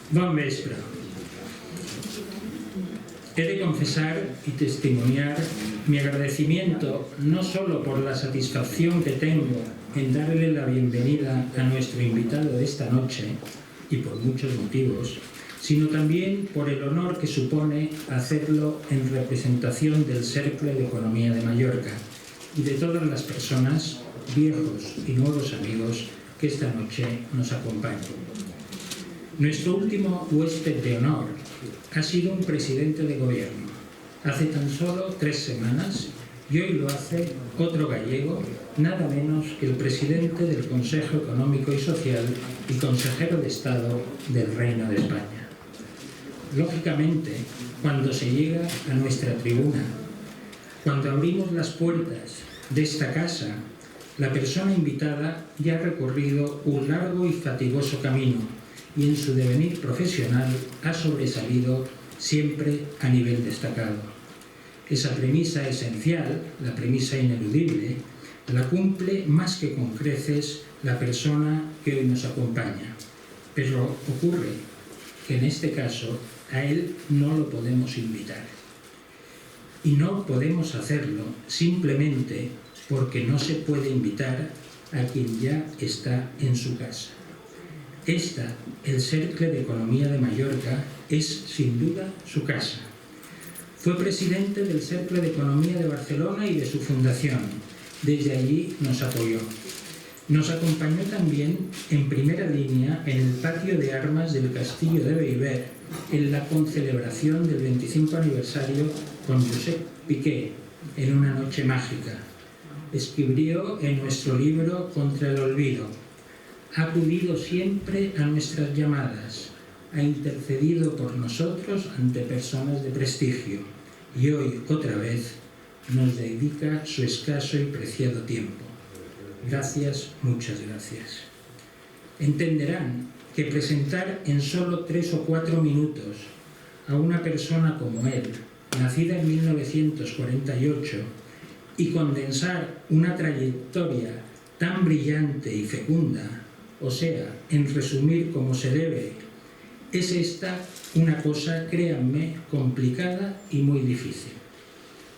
Bon vespre. He de confesar y testimoniar mi agradecimiento no solo por la satisfacción que tengo en darle la bienvenida a nuestro invitado de esta noche, y por muchos motivos, sino también por el honor que supone hacerlo en representación del Cercle de Economía de Mallorca y de todas las personas, viejos y nuevos amigos, que esta noche nos acompañan. Nuestro último huésped de honor ha sido un presidente de gobierno, hace tan solo 3 semanas, y hoy lo hace otro gallego, nada menos que el presidente del Consejo Económico y Social y consejero de Estado del Reino de España. Lógicamente, cuando se llega a nuestra tribuna, cuando abrimos las puertas de esta casa, la persona invitada ya ha recorrido un largo y fatigoso camino y en su devenir profesional ha sobresalido siempre a nivel destacado. Esa premisa esencial, la premisa ineludible, la cumple más que con creces la persona que hoy nos acompaña. Pero ocurre que en este caso a él no lo podemos invitar. Y no podemos hacerlo simplemente porque no se puede invitar a quien ya está en su casa. El Cercle de Economía de Mallorca, es sin duda su casa. Fue presidente del Cercle de Economía de Barcelona y de su fundación. Desde allí nos apoyó. Nos acompañó también en primera línea en el patio de armas del Castillo de Bellver, en la concelebración del 25 aniversario con Josep Piqué, en una noche mágica. Escribió en nuestro libro Contra el olvido. Ha acudido siempre a nuestras llamadas, ha intercedido por nosotros ante personas de prestigio y hoy, otra vez, nos dedica su escaso y preciado tiempo. Gracias, muchas gracias. Entenderán que presentar en solo 3 o 4 minutos a una persona como él, nacida en 1948, y condensar una trayectoria tan brillante y fecunda, o sea, en resumir como se debe, es esta una cosa, créanme, complicada y muy difícil.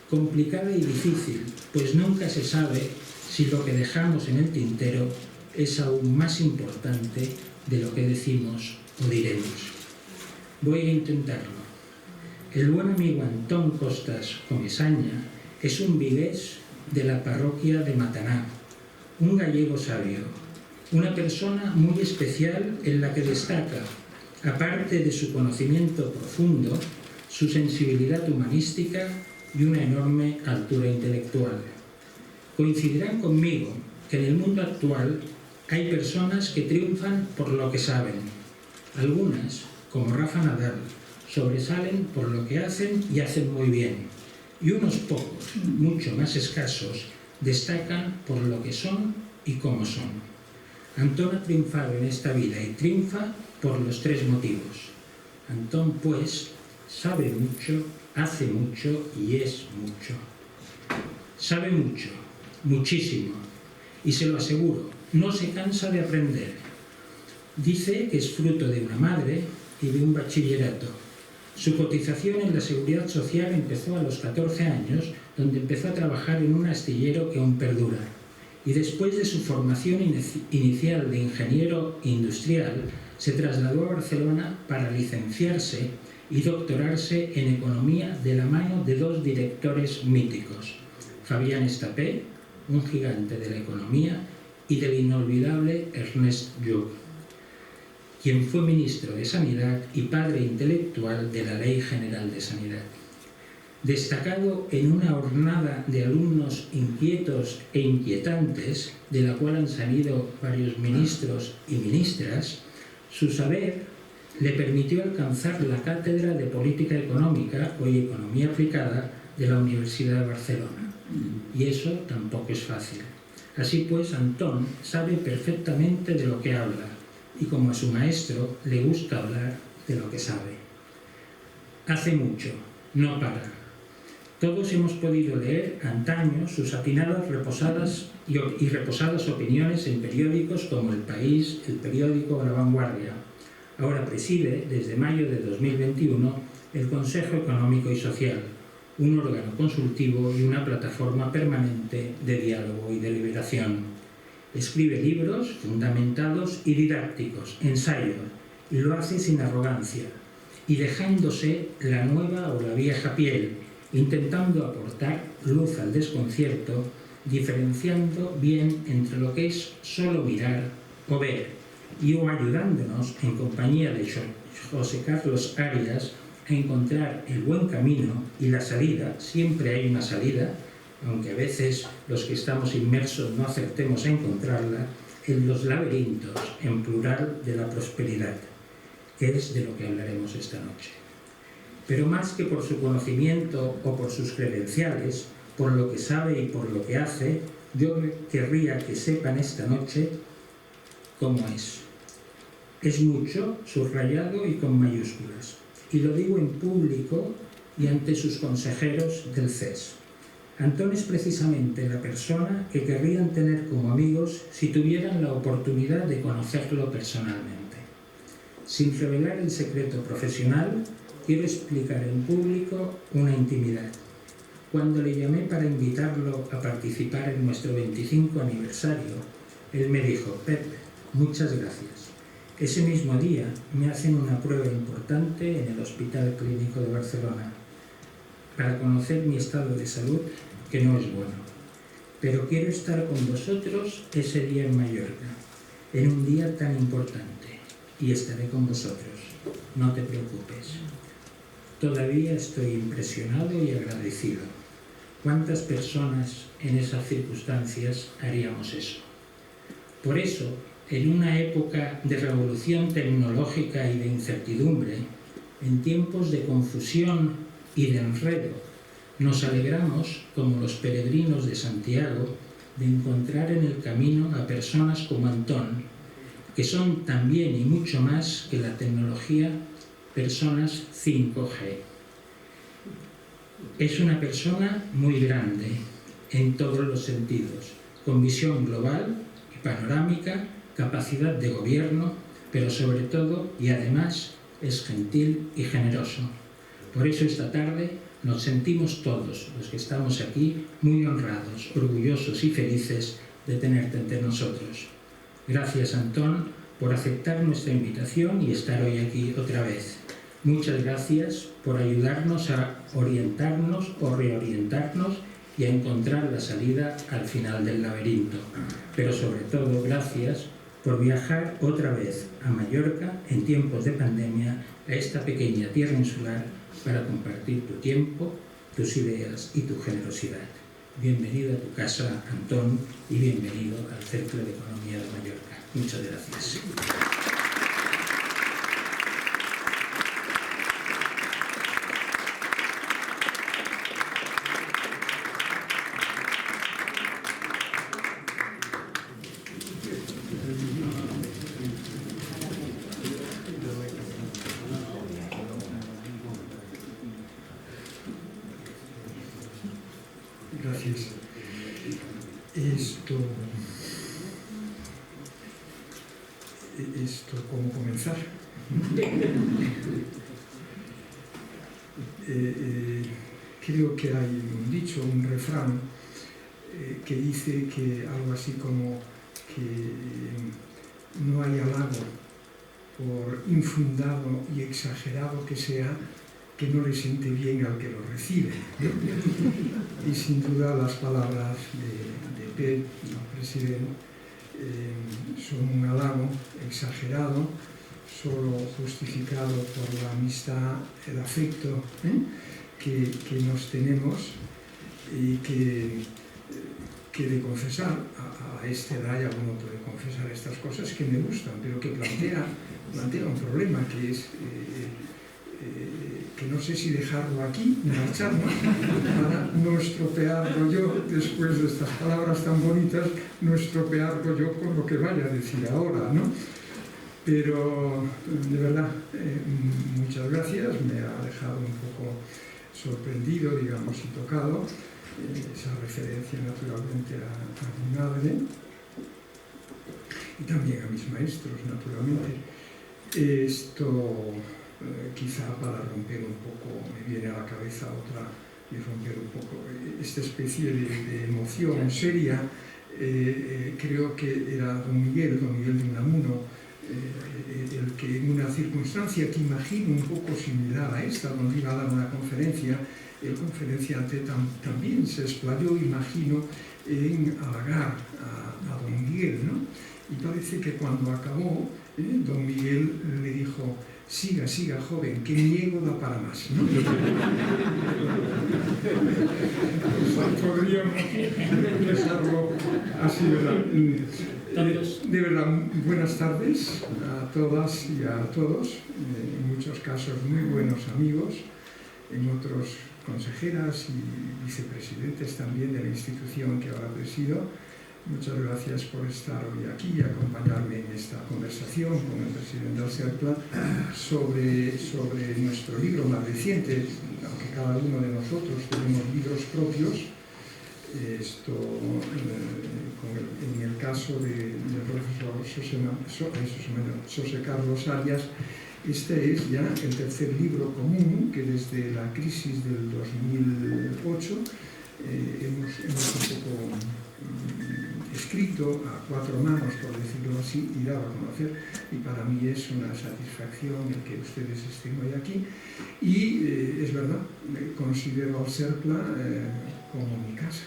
Complicada y difícil, pues nunca se sabe si lo que dejamos en el tintero es aún más importante de lo que decimos o diremos. Voy a intentarlo. El buen amigo Antón Costas Comesaña es un vigués de la parroquia de Mataná, un gallego sabio, una persona muy especial en la que destaca, aparte de su conocimiento profundo, su sensibilidad humanística y una enorme altura intelectual. Coincidirán conmigo que en el mundo actual hay personas que triunfan por lo que saben. Algunas, como Rafa Nadal, sobresalen por lo que hacen y hacen muy bien. Y unos pocos, mucho más escasos, destacan por lo que son y cómo son. Antón ha triunfado en esta vida y triunfa por los 3 motivos. Antón, pues, sabe mucho, hace mucho y es mucho. Sabe mucho, muchísimo, y se lo aseguro, no se cansa de aprender. Dice que es fruto de una madre y de un bachillerato. Su cotización en la Seguridad Social empezó a los 14 años, donde empezó a trabajar en un astillero que aún perdura. Y después de su formación inicial de ingeniero industrial, se trasladó a Barcelona para licenciarse y doctorarse en economía de la mano de 2 directores míticos, Fabián Estapé, un gigante de la economía, y del inolvidable Ernest Lluch, quien fue ministro de Sanidad y padre intelectual de la Ley General de Sanidad. Destacado en una hornada de alumnos inquietos e inquietantes, de la cual han salido varios ministros y ministras, su saber le permitió alcanzar la cátedra de Política Económica, hoy Economía Aplicada, de la Universidad de Barcelona. Y eso tampoco es fácil. Así pues, Antón sabe perfectamente de lo que habla, y como a su maestro le gusta hablar de lo que sabe. Hace mucho, no para. Todos hemos podido leer antaño sus atinadas y reposadas opiniones en periódicos como El País, El Periódico o La Vanguardia. Ahora preside, desde mayo de 2021, el Consejo Económico y Social, un órgano consultivo y una plataforma permanente de diálogo y deliberación. Escribe libros fundamentados y didácticos, ensayos, y lo hace sin arrogancia, y dejándose la nueva o la vieja piel, intentando aportar luz al desconcierto, diferenciando bien entre lo que es solo mirar o ver, y o ayudándonos, en compañía de José Carlos Arias, a encontrar el buen camino y la salida. Siempre hay una salida, aunque a veces los que estamos inmersos no acertemos a encontrarla, en los laberintos, en plural, de la prosperidad, que es de lo que hablaremos esta noche. Pero más que por su conocimiento o por sus credenciales, por lo que sabe y por lo que hace, yo querría que sepan esta noche cómo es. Es mucho, subrayado y con mayúsculas. Y lo digo en público y ante sus consejeros del CES. Antón es precisamente la persona que querrían tener como amigos si tuvieran la oportunidad de conocerlo personalmente. Sin revelar el secreto profesional, quiero explicar en público una intimidad. Cuando le llamé para invitarlo a participar en nuestro 25 aniversario, él me dijo: Pep, muchas gracias. Ese mismo día me hacen una prueba importante en el Hospital Clínico de Barcelona para conocer mi estado de salud, que no es bueno. Pero quiero estar con vosotros ese día en Mallorca, en un día tan importante, y estaré con vosotros. No te preocupes. Todavía estoy impresionado y agradecido. ¿Cuántas personas en esas circunstancias haríamos eso? Por eso, en una época de revolución tecnológica y de incertidumbre, en tiempos de confusión y de enredo, nos alegramos, como los peregrinos de Santiago, de encontrar en el camino a personas como Antón, que son también y mucho más que la tecnología, personas 5G. Es una persona muy grande en todos los sentidos, con visión global y panorámica, capacidad de gobierno, pero sobre todo y además es gentil y generoso. Por eso esta tarde nos sentimos todos los que estamos aquí muy honrados, orgullosos y felices de tenerte entre nosotros. Gracias, Antón, por aceptar nuestra invitación y estar hoy aquí otra vez. Muchas gracias por ayudarnos a orientarnos o reorientarnos y a encontrar la salida al final del laberinto. Pero sobre todo, gracias por viajar otra vez a Mallorca en tiempos de pandemia, a esta pequeña tierra insular, para compartir tu tiempo, tus ideas y tu generosidad. Bienvenido a tu casa, Antón, y bienvenido al Centro de Economía de Mallorca. Muchas gracias. Gracias. Esto ¿cómo comenzar? Creo que hay un dicho, un refrán, que dice que algo así como que no hay halago, por infundado y exagerado que sea, que no le siente bien al que lo recibe. Y sin duda las palabras de Pep, el presidente, son un halago exagerado, solo justificado por la amistad, el afecto que nos tenemos, y que de confesar a esta edad ya uno puede confesar estas cosas que me gustan, pero que plantea un problema, que es que no sé si dejarlo aquí, marcharnos, para no estropearlo yo, después de estas palabras tan bonitas, no estropearlo yo con lo que vaya a decir ahora, ¿no? Pero, de verdad, muchas gracias, me ha dejado un poco sorprendido, digamos, y tocado, esa referencia naturalmente a mi madre, y también a mis maestros, naturalmente. Esto quizá para romper un poco, me viene a la cabeza otra, y romper un poco esta especie de emoción seria. Creo que era don Miguel de Unamuno, el que en una circunstancia que imagino un poco similar a esta, donde iba a dar una conferencia, el conferenciante también se explayó, imagino, en halagar a don Miguel, ¿no? Y parece que cuando acabó, don Miguel le dijo: siga, siga, joven, que mi ego da para más, ¿no? Podríamos expresarlo así, ¿verdad? De verdad, buenas tardes a todas y a todos, en muchos casos muy buenos amigos, en otros consejeras y vicepresidentes también de la institución que ahora presido. Muchas gracias por estar hoy aquí y acompañarme en esta conversación con el presidente del CERCLA sobre nuestro libro más reciente, aunque cada uno de nosotros tenemos libros propios. En el caso del profesor José Carlos Arias, este es ya el tercer libro común que desde la crisis del 2008 hemos un poco escrito a cuatro manos, por decirlo así, y dado a conocer, y para mí es una satisfacción el que ustedes estén hoy aquí. Y es verdad, considero al CERCLA como mi casa,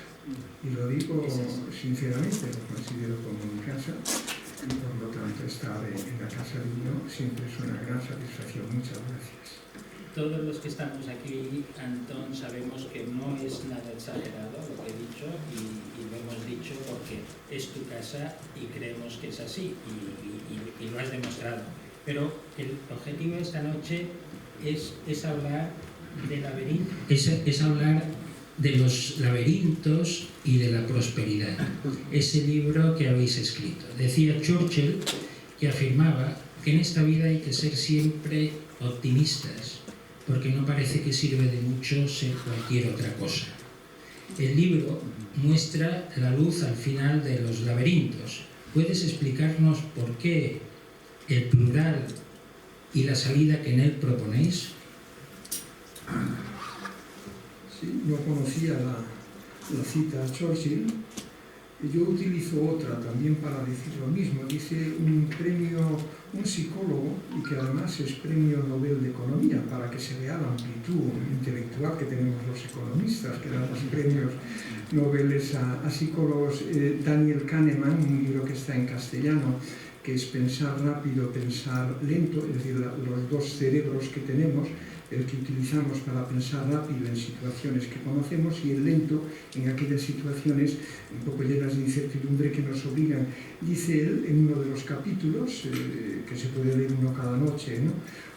y lo digo sinceramente, lo considero como mi casa, y por lo tanto estar en la casa de uno siempre es una gran satisfacción. Muchas gracias. Todos los que estamos aquí, Antón, sabemos que no es nada exagerado lo que he dicho y lo hemos dicho porque es tu casa y creemos que es así y lo has demostrado. Pero el objetivo de esta noche es hablar de laberinto, es hablar de los laberintos y de la prosperidad. Ese libro que habéis escrito. Decía Churchill que afirmaba que en esta vida hay que ser siempre optimistas, porque no parece que sirve de mucho ser cualquier otra cosa. El libro muestra la luz al final de los laberintos. ¿Puedes explicarnos por qué el plural y la salida que en él proponéis? Sí, no conocía la cita a Churchill. Yo utilizo otra también para decir lo mismo. Dice un psicólogo, y que además es premio Nobel de Economía, para que se vea la amplitud intelectual que tenemos los economistas, que dan los premios Nobel a psicólogos. Daniel Kahneman, un libro que está en castellano, que es Pensar rápido, pensar lento, es decir, los dos cerebros que tenemos, el que utilizamos para pensar rápido en situaciones que conocemos y el lento en aquellas situaciones un poco llenas de incertidumbre que nos obligan. Dice él en uno de los capítulos, que se puede leer uno cada noche, ¿no?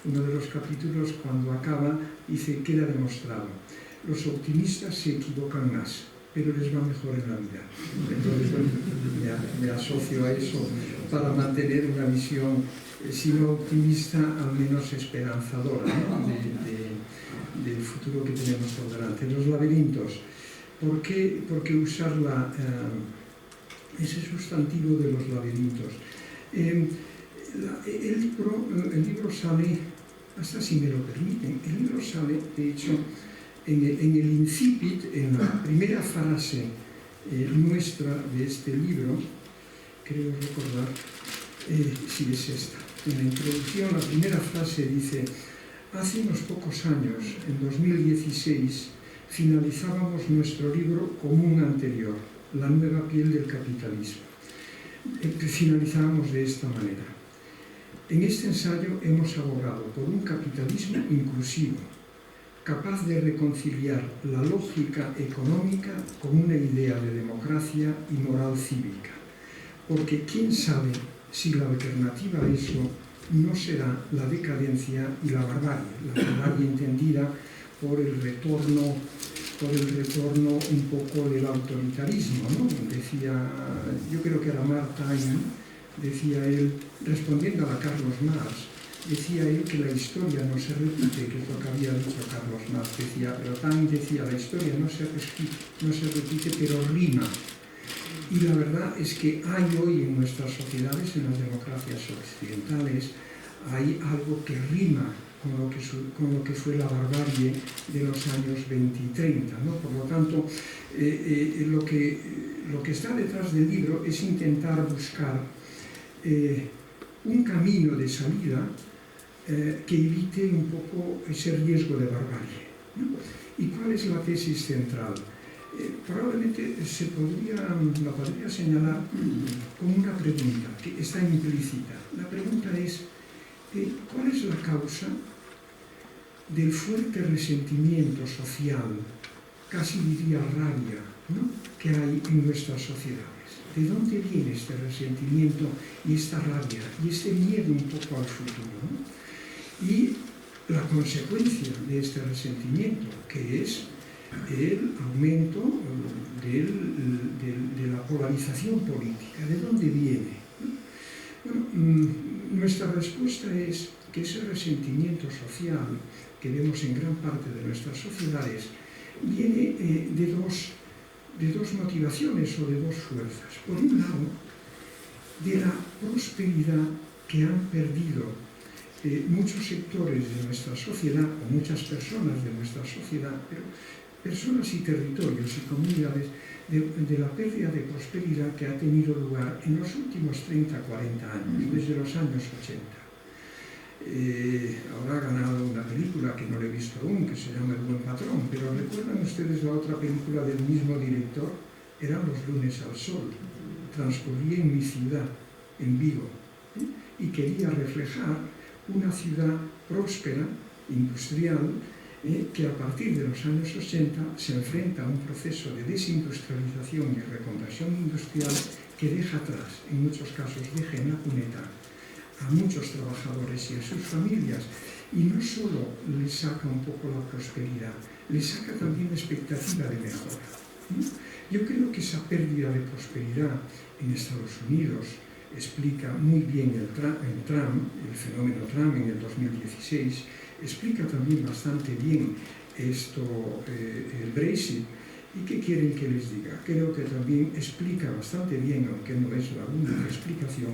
Uno de los capítulos, cuando acaba, dice: queda demostrado, los optimistas se equivocan más, pero les va mejor en la vida. Entonces, me asocio a eso para mantener una visión, si no optimista, al menos esperanzadora, ¿no? del futuro que tenemos por delante. Los laberintos. ¿Por qué usar ese sustantivo de los laberintos? El libro sale, hasta si me lo permiten, el libro sale, de hecho, en el incipit, en la primera frase nuestra de este libro, creo recordar, sí es esta. En la introducción, la primera frase dice: hace unos pocos años, en 2016, finalizábamos nuestro libro común anterior, La nueva piel del capitalismo. Finalizábamos de esta manera: en este ensayo hemos abogado por un capitalismo inclusivo, capaz de reconciliar la lógica económica con una idea de democracia y moral cívica. Porque quién sabe si la alternativa a eso no será la decadencia y la barbarie entendida por el retorno un poco del autoritarismo, ¿no? Decía, yo creo que era Mark Twain, decía él, respondiendo a Carlos Marx, decía él que la historia no se repite, que es lo que había dicho Carlos Marx, pero Twain decía, la historia no se repite, pero rima. Y la verdad es que hay hoy en nuestras sociedades, en las democracias occidentales, hay algo que rima con lo que fue la barbarie de los años 20 y 30, ¿no? Por lo tanto, lo que está detrás del libro es intentar buscar un camino de salida que evite un poco ese riesgo de barbarie, ¿no? ¿Y cuál es la tesis central? Probablemente la podría señalar como una pregunta que está implícita. La pregunta es, ¿cuál es la causa del fuerte resentimiento social, casi diría rabia, ¿no?, que hay en nuestras sociedades? ¿De dónde viene este resentimiento y esta rabia y este miedo un poco al futuro, ¿no? Y la consecuencia de este resentimiento, que es el aumento de la polarización política. ¿De dónde viene? Bueno, nuestra respuesta es que ese resentimiento social que vemos en gran parte de nuestras sociedades viene de dos motivaciones o de dos fuerzas. Por un lado, de la prosperidad que han perdido muchos sectores de nuestra sociedad, o muchas personas de nuestra sociedad, pero personas y territorios y comunidades, de la pérdida de prosperidad que ha tenido lugar en los últimos 30, 40 años, desde los años 80. Ahora ha ganado una película que no le he visto aún, que se llama El buen patrón, pero ¿recuerdan ustedes la otra película del mismo director? Eran Los lunes al sol, transcurría en mi ciudad, en Vigo, y quería reflejar una ciudad próspera, industrial, que a partir de los años 80 se enfrenta a un proceso de desindustrialización y reconversión industrial que deja atrás, en muchos casos deja en la cuneta a muchos trabajadores y a sus familias, y no solo les saca un poco la prosperidad, les saca también expectativa de mejora. Yo creo que esa pérdida de prosperidad en Estados Unidos explica muy bien el fenómeno Trump en el 2016, explica también bastante bien el Brexit. ¿Y qué quieren que les diga? Creo que también explica bastante bien, aunque no es la única explicación,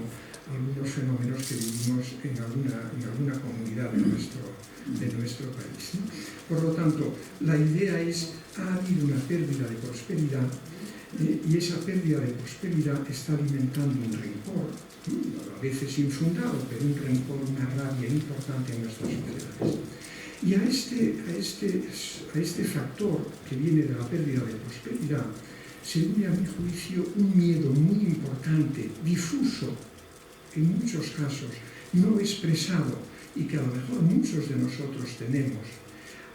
algunos fenómenos que vivimos en alguna comunidad de nuestro país, ¿no? Por lo tanto, la idea es, ha habido una pérdida de prosperidad, y esa pérdida de prosperidad está alimentando un rencor, a veces infundado, pero un rencor, una rabia importante en nuestras sociedades. Y a este factor que viene de la pérdida de prosperidad se une, a mi juicio, un miedo muy importante, difuso, en muchos casos no expresado, y que a lo mejor muchos de nosotros tenemos,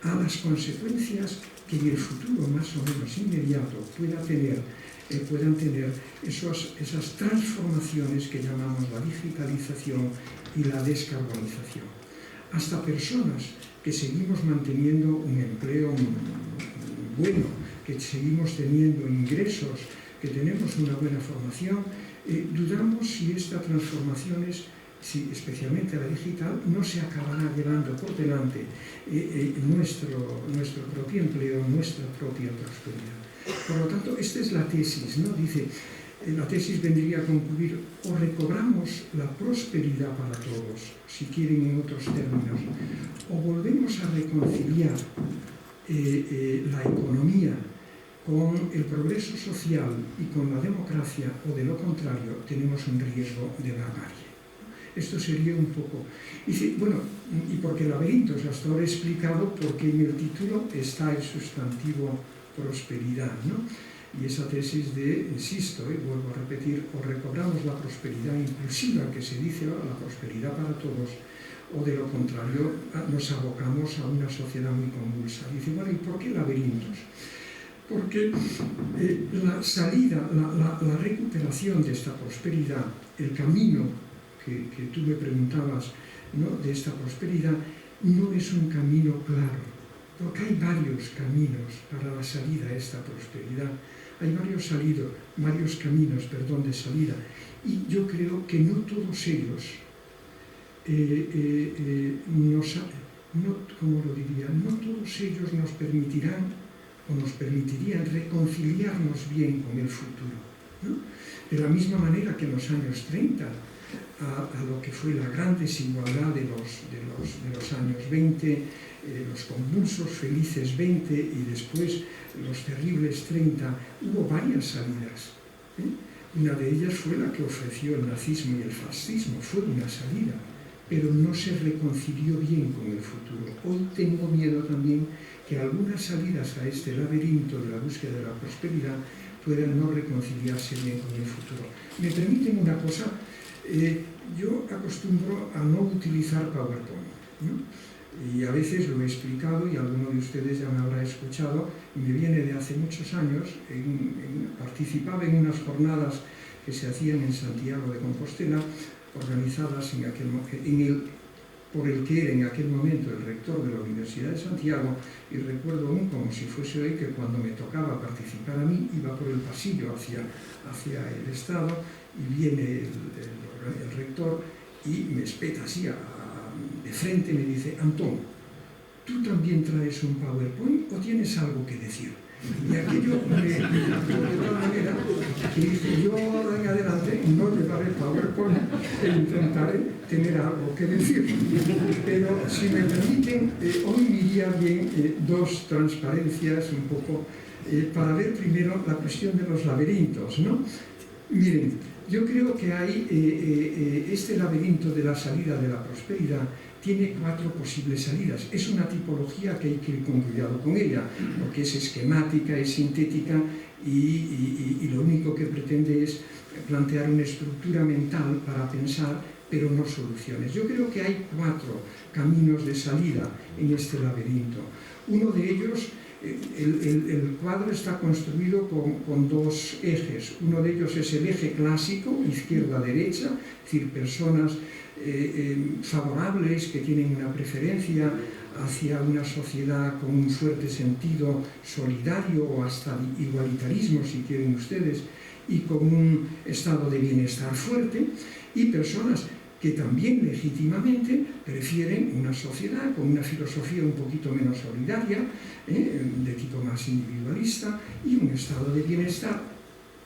a las consecuencias que en el futuro más o menos inmediato puedan tener esas transformaciones que llamamos la digitalización y la descarbonización. Hasta personas que seguimos manteniendo un empleo bueno, que seguimos teniendo ingresos, que tenemos una buena formación, dudamos si esta transformación especialmente la digital, no se acabará llevando por delante nuestro propio empleo, nuestra propia prosperidad. Por lo tanto, esta es la tesis, ¿no? Dice, la tesis vendría a concluir: o recobramos la prosperidad para todos, si quieren en otros términos, o volvemos a reconciliar la economía con el progreso social y con la democracia, o de lo contrario, tenemos un riesgo de barbarie. Esto sería un poco... Dice, bueno, y porque laberintos, hasta ahora he explicado por qué en el título está el sustantivo prosperidad, ¿no? Y esa tesis de, insisto, vuelvo a repetir, o recobramos la prosperidad inclusiva que se dice ahora, la prosperidad para todos, o de lo contrario nos abocamos a una sociedad muy convulsa. Dice, bueno, ¿y por qué laberintos? Porque la salida, la recuperación de esta prosperidad, el camino que tú me preguntabas, ¿no?, de esta prosperidad, no es un camino claro, porque hay varios caminos para la salida a esta prosperidad, hay varios caminos de salida, y yo creo que no todos ellos no todos ellos nos permitirán o nos permitirían reconciliarnos bien con el futuro, ¿no? De la misma manera que en los años 30 a lo que fue la gran desigualdad de los años 20, los convulsos felices 20 y después los terribles 30, hubo varias salidas. Una de ellas fue la que ofreció el nazismo y el fascismo, fue una salida, pero no se reconcilió bien con el futuro. Hoy tengo miedo también que algunas salidas a este laberinto de la búsqueda de la prosperidad puedan no reconciliarse bien con el futuro. ¿Me permiten una cosa? Yo acostumbro a no utilizar PowerPoint, ¿no? Y a veces lo he explicado y alguno de ustedes ya me habrá escuchado, y me viene de hace muchos años. Participaba en unas jornadas que se hacían en Santiago de Compostela, organizadas por el que era en aquel momento el rector de la Universidad de Santiago, y recuerdo aún como si fuese hoy que cuando me tocaba participar a mí, iba por el pasillo hacia el Estado, y viene el rector y me espeta así de frente, me dice: Antón, ¿tú también traes un PowerPoint o tienes algo que decir? Y aquello de tal manera que dije: yo ahora en adelante no llevaré PowerPoint e intentaré tener algo que decir. Pero si me permiten, hoy me iría bien dos transparencias un poco para ver primero la cuestión de los laberintos, ¿no? Miren, yo creo que hay este laberinto de la salida de la prosperidad tiene 4 posibles salidas. Es una tipología que hay que ir con cuidado con ella, porque es esquemática, es sintética y lo único que pretende es plantear una estructura mental para pensar, pero no soluciones. Yo creo que hay 4 caminos de salida en este laberinto. Uno de ellos, el cuadro está construido con 2 ejes. Uno de ellos es el eje clásico, izquierda-derecha, es decir, personas favorables que tienen una preferencia hacia una sociedad con un fuerte sentido solidario o hasta igualitarismo, si quieren ustedes, y con un estado de bienestar fuerte, y personas que también legítimamente prefieren una sociedad con una filosofía un poquito menos solidaria, de tipo más individualista, y un estado de bienestar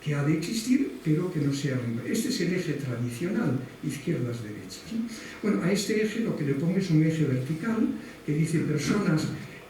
que ha de existir, pero que no sea libre. Este es el eje tradicional, izquierdas-derechas, ¿no? Bueno, a este eje lo que le pongo es un eje vertical, que dice personas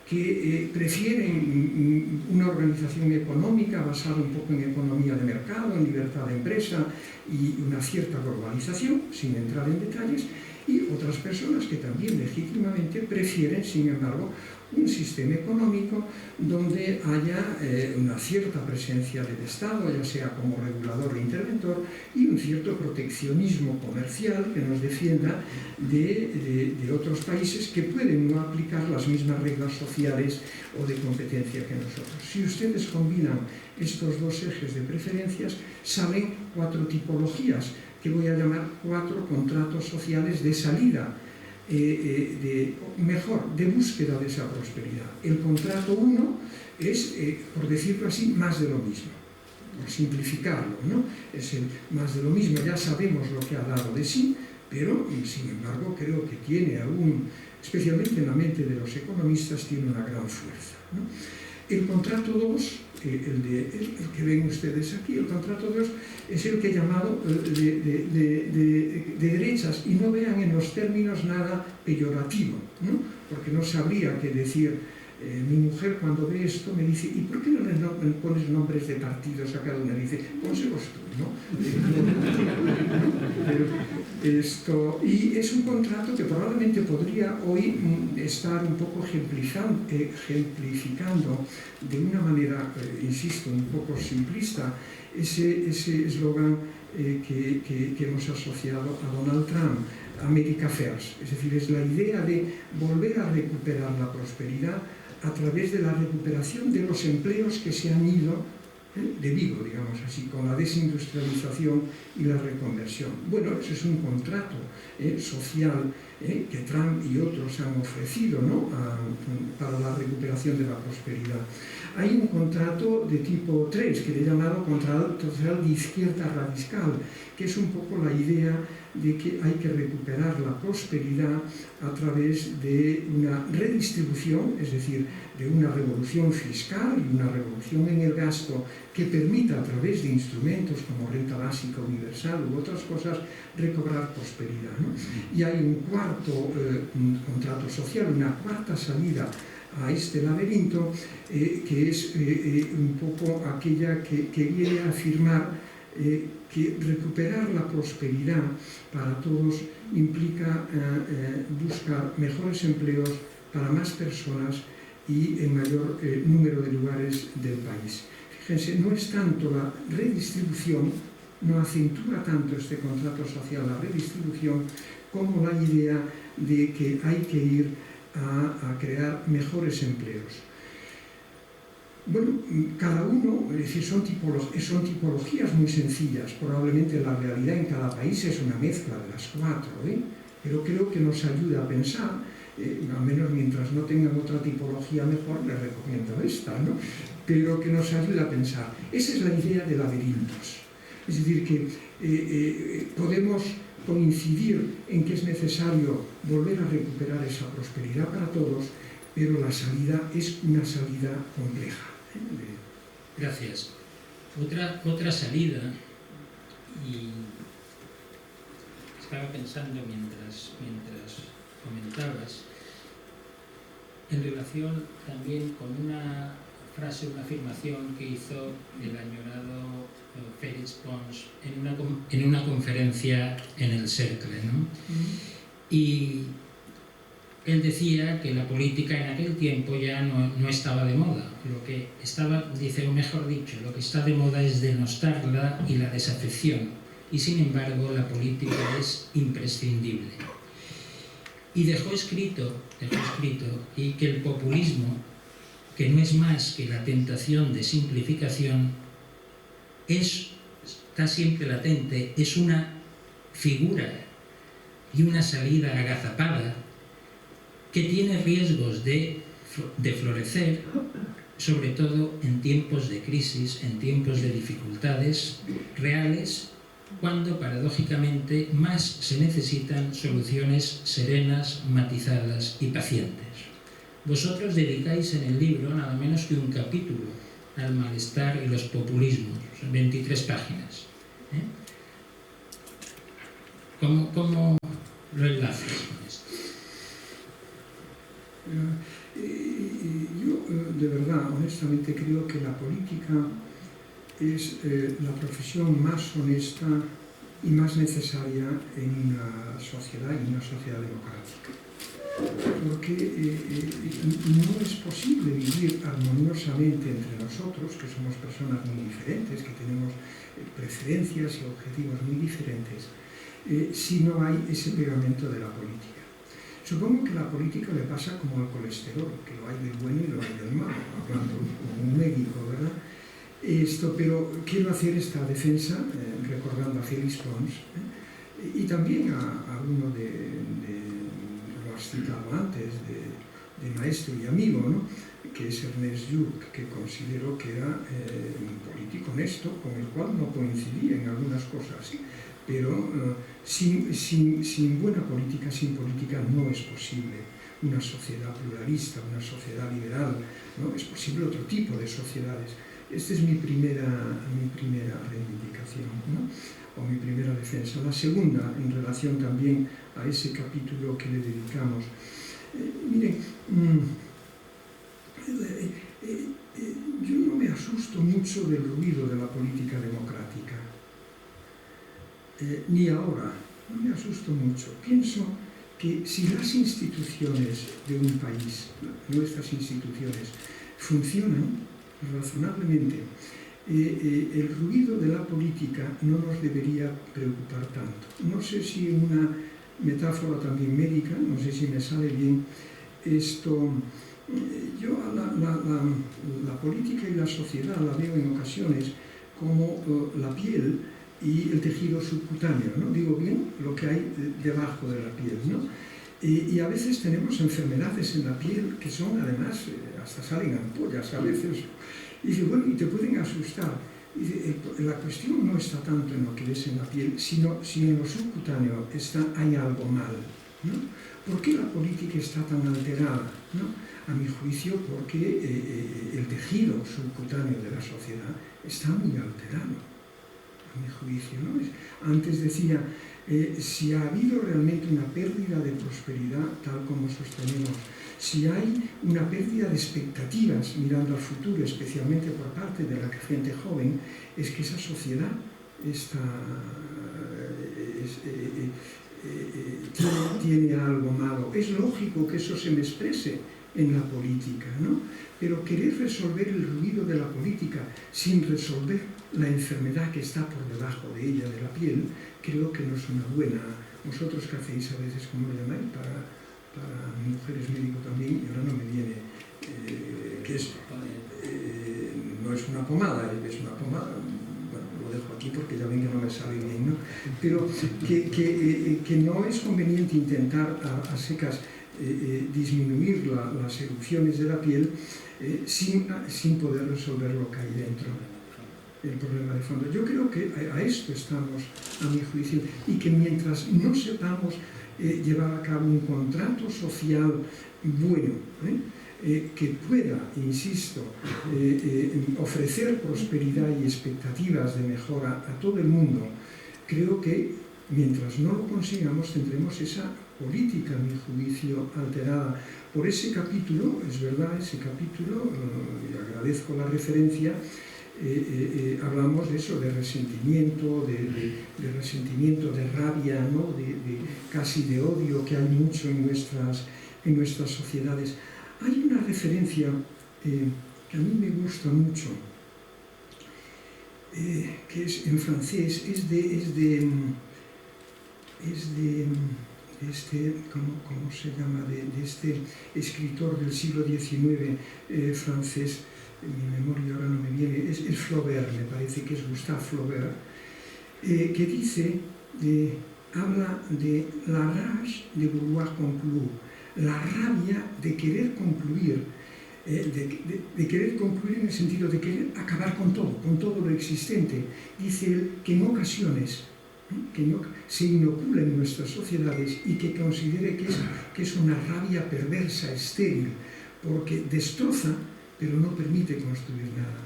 que prefieren una organización económica basada un poco en economía de mercado, en libertad de empresa y una cierta globalización, sin entrar en detalles, y otras personas que también legítimamente prefieren, sin embargo, un sistema económico donde haya una cierta presencia del Estado, ya sea como regulador e interventor, y un cierto proteccionismo comercial que nos defienda de otros países que pueden no aplicar las mismas reglas sociales o de competencia que nosotros. Si ustedes combinan estos 2 ejes de preferencias, salen 4 tipologías que voy a llamar 4 contratos sociales de salida, de búsqueda de esa prosperidad. El contrato 1 es, por decirlo así, más de lo mismo, por simplificarlo, ¿no? Es el más de lo mismo, ya sabemos lo que ha dado de sí, pero sin embargo creo que tiene aún, especialmente en la mente de los economistas, tiene una gran fuerza, ¿no? El contrato 2, el que ven ustedes aquí, el contrato 2 es el que he llamado de derechas, y no vean en los términos nada peyorativo, ¿no? Porque no sabría qué decir. Mi mujer cuando ve esto me dice: ¿y por qué no le pones nombres de partidos a cada una? Dice: pónselos tú, ¿no? Y es un contrato que probablemente podría hoy estar un poco ejemplificando de una manera, insisto, un poco simplista, ese eslogan que hemos asociado a Donald Trump, America First. Es decir, es la idea de volver a recuperar la prosperidad a través de la recuperación de los empleos que se han ido de Vigo, digamos así, con la desindustrialización y la reconversión. Bueno, eso es un contrato social que Trump y otros han ofrecido, ¿no? Para la recuperación de la prosperidad. Hay un contrato de tipo 3, que le he llamado contrato social de izquierda radical, que es un poco la idea de que hay que recuperar la prosperidad a través de una redistribución, es decir, de una revolución fiscal y una revolución en el gasto que permita a través de instrumentos como renta básica universal u otras cosas recobrar prosperidad, ¿no? Y hay un cuarto contrato social, una cuarta salida a este laberinto, que es un poco aquella que viene a afirmar que recuperar la prosperidad para todos implica buscar mejores empleos para más personas y en mayor número de lugares del país. Fíjense, no es tanto la redistribución, no acentúa tanto este contrato social la redistribución como la idea de que hay que ir a crear mejores empleos. Bueno, cada uno, es decir, son tipologías muy sencillas. Probablemente la realidad en cada país es una mezcla de las cuatro, pero creo que nos ayuda a pensar, al menos mientras no tengan otra tipología mejor, les recomiendo esta, ¿no? Pero que nos ayuda a pensar. Esa es la idea de laberintos. Es decir, que podemos coincidir en que es necesario volver a recuperar esa prosperidad para todos, pero la salida es una salida compleja. Gracias. Otra salida, y estaba pensando mientras comentabas, en relación también con una frase, una afirmación que hizo el añorado Félix Pons en una conferencia en el Cercle, ¿no? Y él decía que la política en aquel tiempo ya no estaba de moda. Lo que estaba, dice, o mejor dicho, lo que está de moda es denostarla y la desafección. Y sin embargo, la política es imprescindible. Y dejó escrito y que el populismo, que no es más que la tentación de simplificación, está siempre latente, es una figura y una salida agazapada que tiene riesgos de florecer, sobre todo en tiempos de crisis, en tiempos de dificultades reales, cuando paradójicamente más se necesitan soluciones serenas, matizadas y pacientes. Vosotros dedicáis en el libro nada menos que un capítulo al malestar y los populismos, 23 páginas. ¿Cómo lo enlazas con esto? Yo, de verdad, honestamente creo que la política es la profesión más honesta y más necesaria en una sociedad democrática. Porque no es posible vivir armoniosamente entre nosotros, que somos personas muy diferentes, que tenemos preferencias y objetivos muy diferentes, si no hay ese pegamento de la política. Supongo que a la política le pasa como al colesterol, que lo hay del bueno y lo hay del malo, hablando como un médico, ¿verdad? Pero quiero hacer esta defensa, recordando a Félix Pons, y también a uno lo has citado antes, de maestro y amigo, ¿no? Que es Ernest Lluch, que considero que era un político honesto, con el cual no coincidía en algunas cosas, ¿sí? Pero sin buena política, sin política no es posible una sociedad pluralista, una sociedad liberal, ¿no? Es posible otro tipo de sociedades. Esta es mi primera reivindicación, ¿no? O mi primera defensa. La segunda, en relación también a ese capítulo que le dedicamos. Miren, yo no me asusto mucho del ruido de la política democrática. Ni ahora, no me asusto mucho. Pienso que si las instituciones de un país, nuestras instituciones, funcionan razonablemente, el ruido de la política no nos debería preocupar tanto. No sé si en una metáfora también médica, no sé si me sale bien esto. Yo la política y la sociedad la veo en ocasiones como la piel y el tejido subcutáneo, ¿no? Digo bien lo que hay debajo de la piel, ¿no? Y a veces tenemos enfermedades en la piel que son, además, hasta salen ampollas a veces. Y dice, bueno, y te pueden asustar. Y dice, la cuestión no está tanto en lo que ves en la piel, sino si en lo subcutáneo hay algo mal. ¿no? ¿Por qué la política está tan alterada? ¿No? A mi juicio, porque el tejido subcutáneo de la sociedad está muy alterado, a mi juicio, ¿no? Antes decía, si ha habido realmente una pérdida de prosperidad, tal como sostenemos, si hay una pérdida de expectativas mirando al futuro, especialmente por parte de la gente joven, es que esa sociedad tiene algo malo. Es lógico que eso se me exprese en la política, ¿no? Pero querer resolver el ruido de la política sin resolver la enfermedad que está por debajo de ella, de la piel, creo que no es una buena. Vosotros que hacéis a veces, ¿cómo lo llamáis? Para mi mujer es médico también, y ahora no me viene, que es, no es una pomada, es una pomada, bueno, lo dejo aquí porque ya ven que no me sale bien, ¿no? Pero que no es conveniente intentar a secas disminuir las erupciones de la piel sin poder resolver lo que hay dentro, el problema de fondo. Yo creo que a esto estamos, a mi juicio, y que mientras no sepamos llevar a cabo un contrato social bueno, que pueda, insisto, ofrecer prosperidad y expectativas de mejora a todo el mundo, creo que mientras no lo consigamos tendremos esa política, a mi juicio, alterada. Por ese capítulo, es verdad, ese capítulo, y agradezco la referencia, hablamos de eso, de resentimiento, de resentimiento, de rabia, ¿no? Casi de odio que hay mucho en nuestras sociedades. Hay una referencia que a mí me gusta mucho, que es en francés, es de este, ¿cómo se llama? De este escritor del siglo XIX francés, mi memoria ahora no me viene, es Flaubert, me parece que es Gustave Flaubert, que dice, habla de la rage de vouloir conclure, la rabia de querer concluir, de querer concluir en el sentido de querer acabar con todo lo existente. Dice él que en ocasiones que no, se inocula en nuestras sociedades y que considere que es una rabia perversa, estéril, porque destroza, pero no permite construir nada.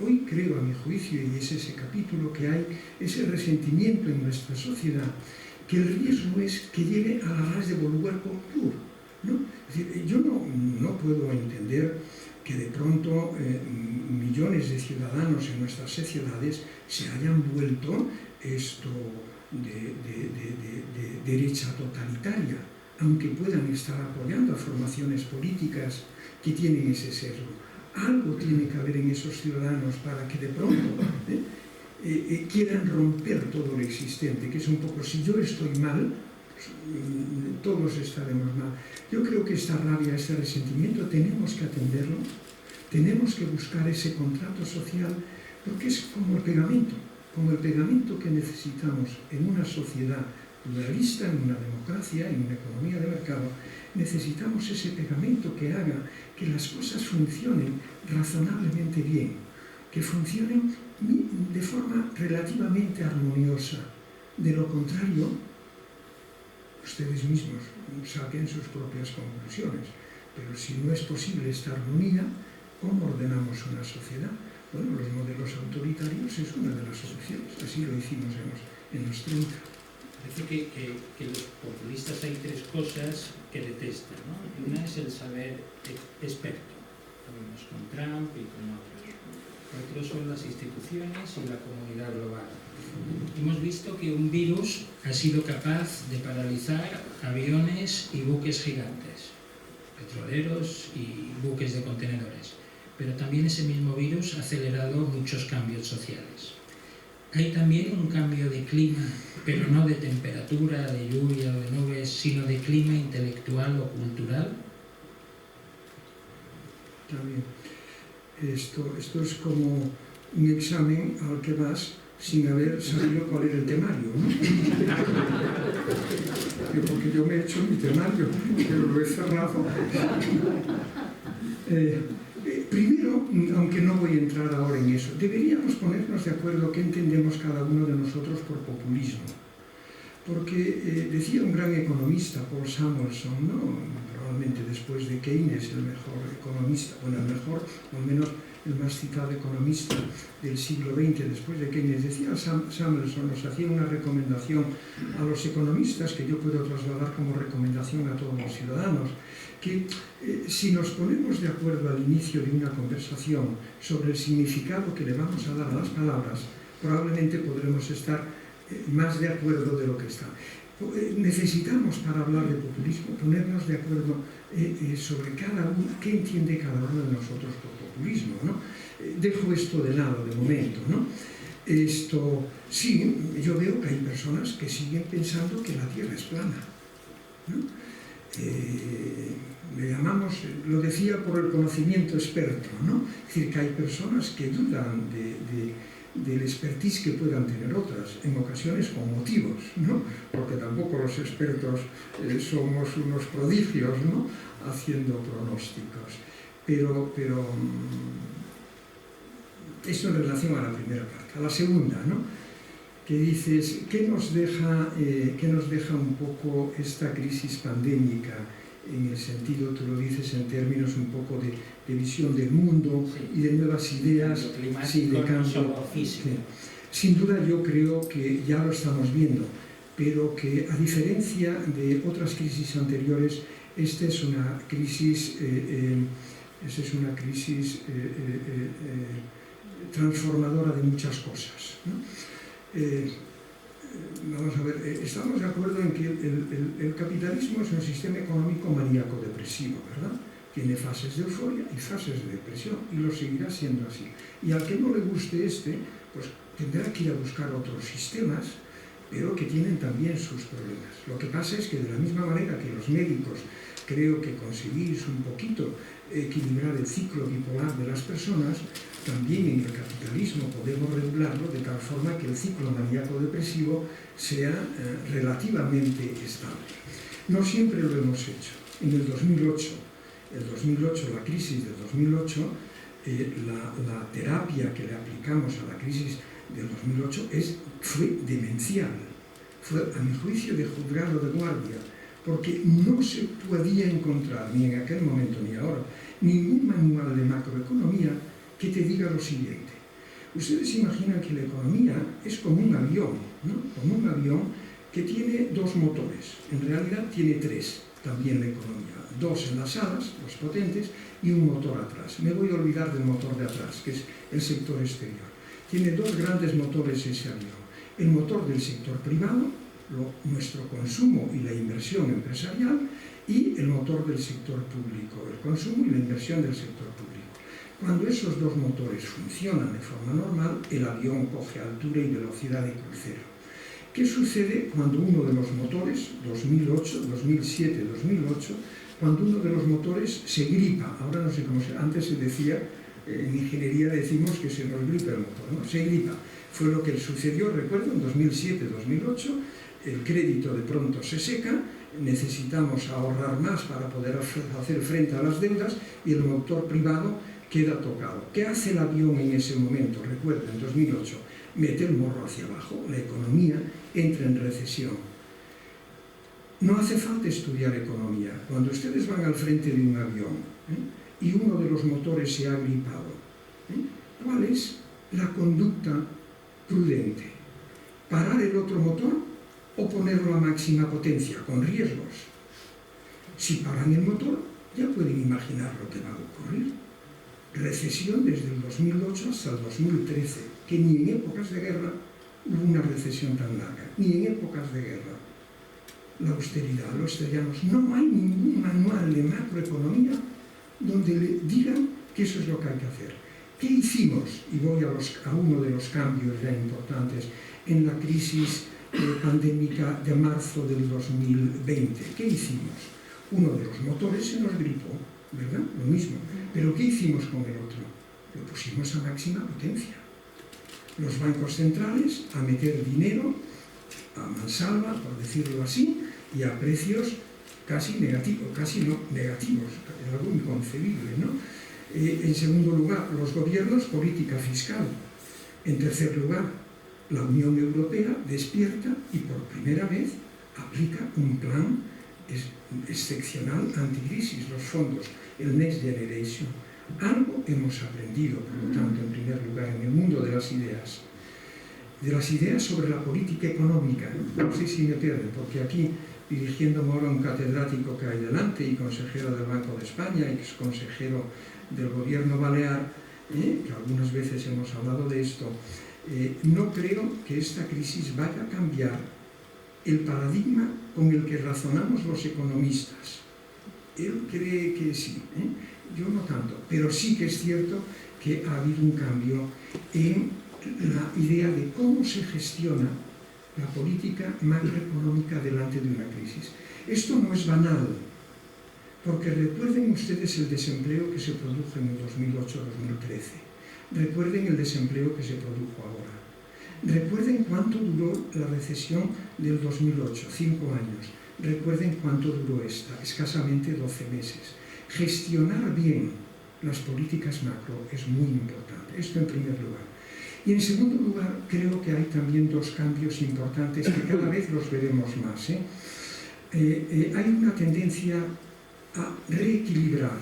Hoy creo, a mi juicio, y es ese capítulo, que hay ese resentimiento en nuestra sociedad, que el riesgo es que llegue a la rage de vouloir conclure, ¿no? Es decir, yo no puedo entender que de pronto millones de ciudadanos en nuestras sociedades se hayan vuelto esto de derecha totalitaria, aunque puedan estar apoyando a formaciones políticas que tienen ese sesgo. Algo tiene que haber en esos ciudadanos para que de pronto quieran romper todo lo existente, que es un poco, si yo estoy mal, todos estaremos mal. Yo creo que esta rabia, este resentimiento, tenemos que atenderlo, tenemos que buscar ese contrato social, porque es como el pegamento que necesitamos en una sociedad pluralista, en una democracia, en una economía de mercado. Necesitamos ese pegamento que haga que las cosas funcionen razonablemente bien, que funcionen de forma relativamente armoniosa. De lo contrario, ustedes mismos saquen sus propias conclusiones. Pero si no es posible esta armonía, ¿cómo ordenamos una sociedad? Bueno, los modelos autoritarios es una de las soluciones. Así lo hicimos en los 30. Parece que los populistas hay tres cosas que detestan, ¿no? Una es el saber experto, lo vimos con Trump y con otros. Otros son las instituciones y la comunidad global. Hemos visto que un virus ha sido capaz de paralizar aviones y buques gigantes, petroleros y buques de contenedores, pero también ese mismo virus ha acelerado muchos cambios sociales. Hay también un cambio de clima, pero no de temperatura, de lluvia o de nubes, sino de clima intelectual o cultural. También. Esto es como un examen al que vas sin haber sabido cuál era el temario, ¿no? Porque yo me he hecho mi temario, pero lo he cerrado. Primero, aunque no voy a entrar ahora en eso, deberíamos ponernos de acuerdo qué entendemos cada uno de nosotros por populismo. porque decía un gran economista, Paul Samuelson, ¿no? Probablemente después de Keynes el mejor economista, bueno, el mejor, o al menos el más citado economista del siglo XX, después de Keynes, decía Samuelson, nos hacía una recomendación a los economistas, que yo puedo trasladar como recomendación a todos los ciudadanos, que si nos ponemos de acuerdo al inicio de una conversación sobre el significado que le vamos a dar a las palabras, probablemente podremos estar más de acuerdo de lo que está. Necesitamos, para hablar de populismo, ponernos de acuerdo sobre cada uno, qué entiende cada uno de nosotros por populismo, ¿no? Dejo esto de lado de momento, ¿no? Esto, sí, yo veo que hay personas que siguen pensando que la Tierra es plana, ¿no? Le llamamos, lo decía por el conocimiento experto, ¿no? Es decir, que hay personas que dudan del expertise que puedan tener otras, en ocasiones con motivos, ¿no? Porque tampoco los expertos somos unos prodigios, ¿no? Haciendo pronósticos. Pero eso en relación a la primera parte. A la segunda, ¿no? Que dices, ¿qué nos deja un poco esta crisis pandémica? En el sentido, tú lo dices en términos un poco de visión del mundo, sí, y de nuevas ideas, sí, de cambio físico. Sí. Sin duda yo creo que ya lo estamos viendo, pero que a diferencia de otras crisis anteriores, esta es una crisis, transformadora de muchas cosas, ¿no? Vamos a ver, estamos de acuerdo en que el capitalismo es un sistema económico maníaco-depresivo, ¿verdad? Tiene fases de euforia y fases de depresión, y lo seguirá siendo así. Y al que no le guste pues tendrá que ir a buscar otros sistemas, pero que tienen también sus problemas. Lo que pasa es que de la misma manera que los médicos creo que conseguís un poquito equilibrar el ciclo bipolar de las personas, también en el capitalismo podemos regularlo de tal forma que el ciclo maníaco-depresivo sea relativamente estable. No siempre lo hemos hecho. En el 2008, la crisis del 2008, la terapia que le aplicamos a la crisis del 2008 fue demencial. Fue, a mi juicio, de juzgado de guardia, porque no se podía encontrar, ni en aquel momento ni ahora, ningún manual de macroeconomía que te diga lo siguiente. Ustedes imaginan que la economía es como un avión, ¿no? Como un avión que tiene dos motores. En realidad tiene tres, también la economía. Dos en las alas, los potentes, y un motor atrás. Me voy a olvidar del motor de atrás, que es el sector exterior. Tiene dos grandes motores ese avión. El motor del sector privado, nuestro consumo y la inversión empresarial, y el motor del sector público, el consumo y la inversión del sector público. Cuando esos dos motores funcionan de forma normal, el avión coge altura y velocidad de crucero. ¿Qué sucede cuando uno de los motores, 2008, 2007, 2008, cuando uno de los motores se gripa? Ahora no sé cómo se... Antes se decía, en ingeniería decimos que se nos gripa el motor, ¿no? Se gripa. Fue lo que sucedió, recuerdo, en 2007, 2008, el crédito de pronto se seca, necesitamos ahorrar más para poder hacer frente a las deudas y el motor privado queda tocado. ¿Qué hace el avión en ese momento? Recuerda, en 2008, mete el morro hacia abajo, la economía entra en recesión. No hace falta estudiar economía. Cuando ustedes van al frente de un avión y uno de los motores se ha gripado, ¿cuál es la conducta prudente? ¿Parar el otro motor o ponerlo a máxima potencia, con riesgos? Si paran el motor, ya pueden imaginar lo que va a ocurrir. Recesión desde el 2008 hasta el 2013, que ni en épocas de guerra hubo una recesión tan larga, ni en épocas de guerra. La austeridad, lo estrellamos. No hay ningún manual de macroeconomía donde le digan que eso es lo que hay que hacer. ¿Qué hicimos? Y voy a uno de los cambios ya importantes en la crisis pandémica de marzo del 2020. ¿Qué hicimos? Uno de los motores se nos gripó, ¿verdad? Lo mismo. ¿Pero qué hicimos con el otro? Lo pusimos a máxima potencia. Los bancos centrales a meter dinero a mansalva, por decirlo así, y a precios casi negativos, algo inconcebible, ¿no? En segundo lugar, los gobiernos, política fiscal. En tercer lugar, la Unión Europea despierta y por primera vez aplica un plan excepcional anticrisis, los fondos, el Next Generation. Algo hemos aprendido, por lo tanto, en primer lugar, en el mundo de las ideas sobre la política económica. No sé si me pierden, porque aquí, dirigiéndome ahora a un catedrático que hay delante y consejero del Banco de España y que es consejero del gobierno balear, que algunas veces hemos hablado de esto, no creo que esta crisis vaya a cambiar el paradigma con el que razonamos los economistas. Él cree que sí, yo no tanto, pero sí que es cierto que ha habido un cambio en la idea de cómo se gestiona la política macroeconómica delante de una crisis. Esto no es banal, porque recuerden ustedes el desempleo que se produjo en el 2008-2013, recuerden el desempleo que se produjo ahora, recuerden cuánto duró la recesión del 2008, 5 años, recuerden cuánto duró esta, escasamente 12 meses. Gestionar bien las políticas macro es muy importante, esto en primer lugar. Y en segundo lugar, creo que hay también dos cambios importantes que cada vez los veremos más. Hay una tendencia a reequilibrar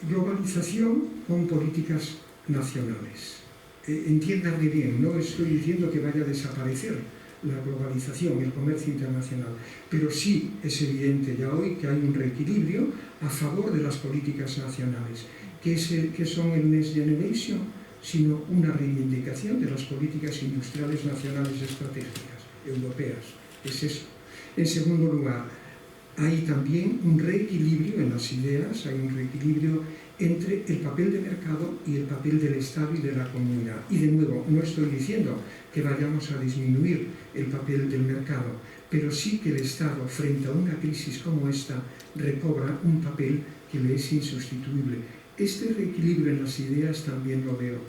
globalización con políticas nacionales. Entiéndanme bien, no estoy diciendo que vaya a desaparecer la globalización, el comercio internacional, pero sí es evidente ya hoy que hay un reequilibrio a favor de las políticas nacionales, que son el Next Generation, sino una reivindicación de las políticas industriales nacionales estratégicas, europeas. Es eso. En segundo lugar, hay también un reequilibrio en las ideas, hay un reequilibrio entre el papel de mercado y el papel del Estado y de la comunidad. Y de nuevo, no estoy diciendo que vayamos a disminuir el papel del mercado, pero sí que el Estado, frente a una crisis como esta, recobra un papel que le es insustituible. Este reequilibrio en las ideas también lo veo.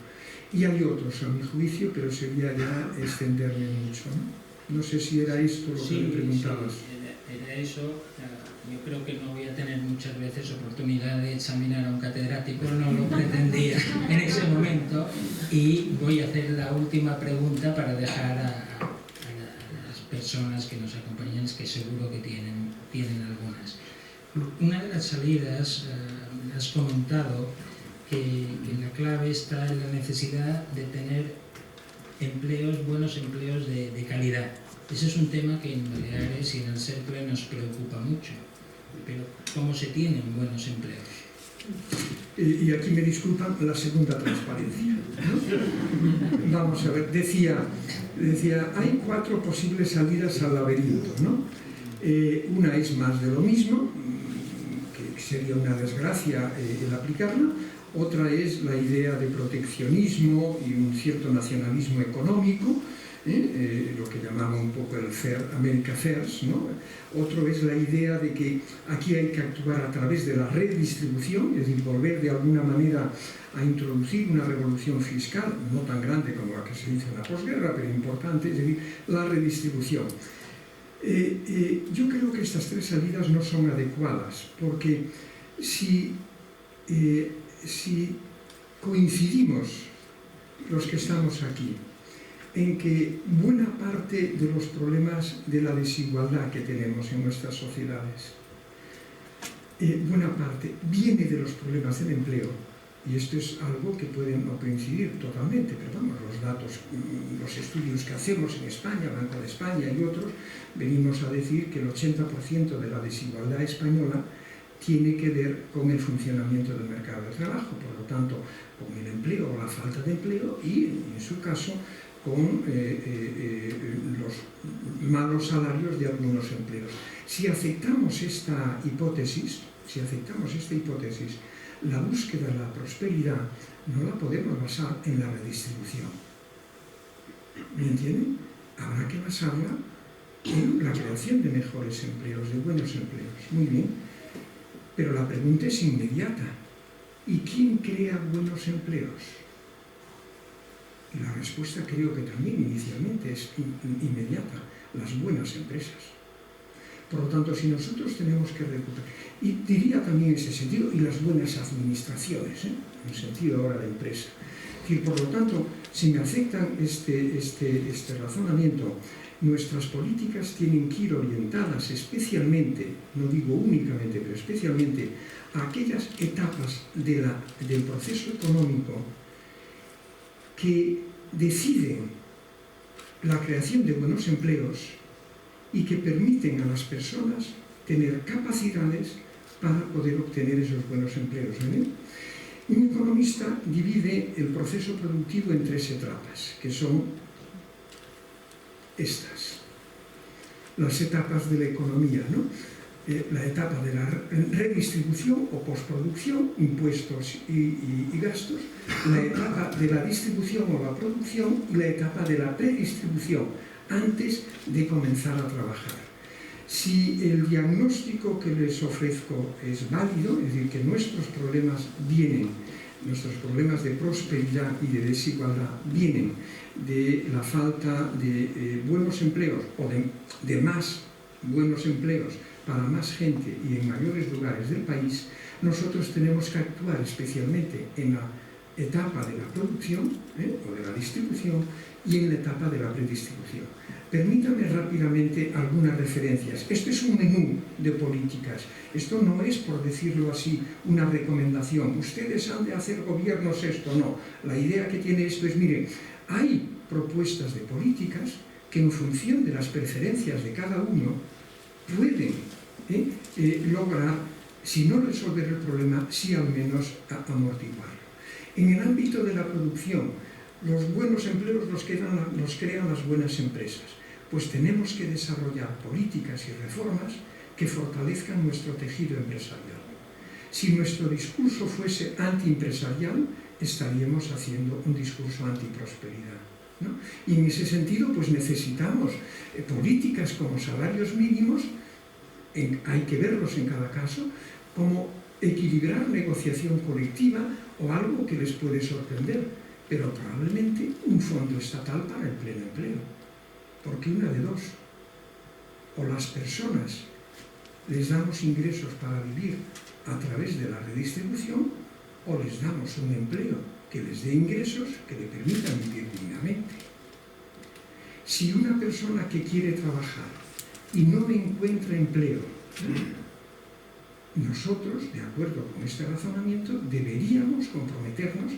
Y hay otros, a mi juicio, pero sería ya extenderme mucho, ¿no? No sé si era esto lo que me preguntabas. Sí, era eso. Yo creo que no voy a tener muchas veces oportunidad de examinar a un catedrático, no lo pretendía en ese momento, y voy a hacer la última pregunta para dejar a las personas que nos acompañan, que seguro que tienen algunas. Una de las salidas, has comentado que la clave está en la necesidad de tener buenos empleos de calidad. Ese es un tema que en Baleares y en el CERCLE nos preocupa mucho. Pero ¿cómo se tienen buenos empleos? Y aquí me disculpan la segunda transparencia, ¿no? Vamos a ver, decía, hay 4 posibles salidas al laberinto, ¿no? Una es más de lo mismo, que sería una desgracia el aplicarla. Otra es la idea de proteccionismo y un cierto nacionalismo económico, lo que llamaba un poco el America First, ¿no? Otro es la idea de que aquí hay que actuar a través de la redistribución, es decir, volver de alguna manera a introducir una revolución fiscal, no tan grande como la que se hizo en la posguerra, pero importante, es decir, la redistribución. Yo creo que estas 3 salidas no son adecuadas, porque si coincidimos los que estamos aquí en que buena parte de los problemas de la desigualdad que tenemos en nuestras sociedades, buena parte viene de los problemas del empleo, y esto es algo que puede no coincidir totalmente, pero vamos, los datos, los estudios que hacemos en España, Banco de España y otros, venimos a decir que el 80% de la desigualdad española tiene que ver con el funcionamiento del mercado de trabajo, por lo tanto, con el empleo o la falta de empleo y, en su caso, con los malos salarios de algunos empleos. Si aceptamos esta hipótesis, la búsqueda de la prosperidad no la podemos basar en la redistribución. ¿Me entienden? Habrá que basarla en la creación de mejores empleos, de buenos empleos. Muy bien. Pero la pregunta es inmediata. ¿Y quién crea buenos empleos? Y la respuesta creo que también inicialmente es inmediata. Las buenas empresas. Por lo tanto, si nosotros tenemos que recuperar, y diría también en ese sentido, y las buenas administraciones, en sentido ahora de empresa. Es decir, por lo tanto, si me aceptan este razonamiento, nuestras políticas tienen que ir orientadas especialmente, no digo únicamente, pero especialmente a aquellas etapas del proceso económico que deciden la creación de buenos empleos y que permiten a las personas tener capacidades para poder obtener esos buenos empleos. Un economista divide el proceso productivo en 3 etapas, que son estas, las etapas de la economía, ¿no? La etapa de la redistribución o postproducción, impuestos y gastos, la etapa de la distribución o la producción y la etapa de la predistribución, antes de comenzar a trabajar. Si el diagnóstico que les ofrezco es válido, es decir, que nuestros problemas de prosperidad y de desigualdad vienen de la falta de buenos empleos o de más buenos empleos para más gente y en mayores lugares del país, nosotros tenemos que actuar especialmente en la etapa de la producción o de la distribución y en la etapa de la predistribución. Permítame rápidamente algunas referencias. Esto es un menú de políticas. Esto no es, por decirlo así, una recomendación. Ustedes han de hacer gobiernos esto, no. La idea que tiene esto es, miren, hay propuestas de políticas que en función de las preferencias de cada uno pueden lograr, si no resolver el problema, sí al menos amortiguarlo. En el ámbito de la producción, los buenos empleos los crean las buenas empresas. Pues tenemos que desarrollar políticas y reformas que fortalezcan nuestro tejido empresarial. Si nuestro discurso fuese antiempresarial, estaríamos haciendo un discurso antiprosperidad, ¿no? Y en ese sentido, pues necesitamos políticas como salarios mínimos, hay que verlos en cada caso, como equilibrar negociación colectiva o algo que les puede sorprender, pero probablemente un fondo estatal para el pleno empleo. Porque una de dos, o las personas les damos ingresos para vivir a través de la redistribución, o les damos un empleo que les dé ingresos que le permitan vivir dignamente. Si una persona que quiere trabajar y no encuentra empleo, nosotros, de acuerdo con este razonamiento, deberíamos comprometernos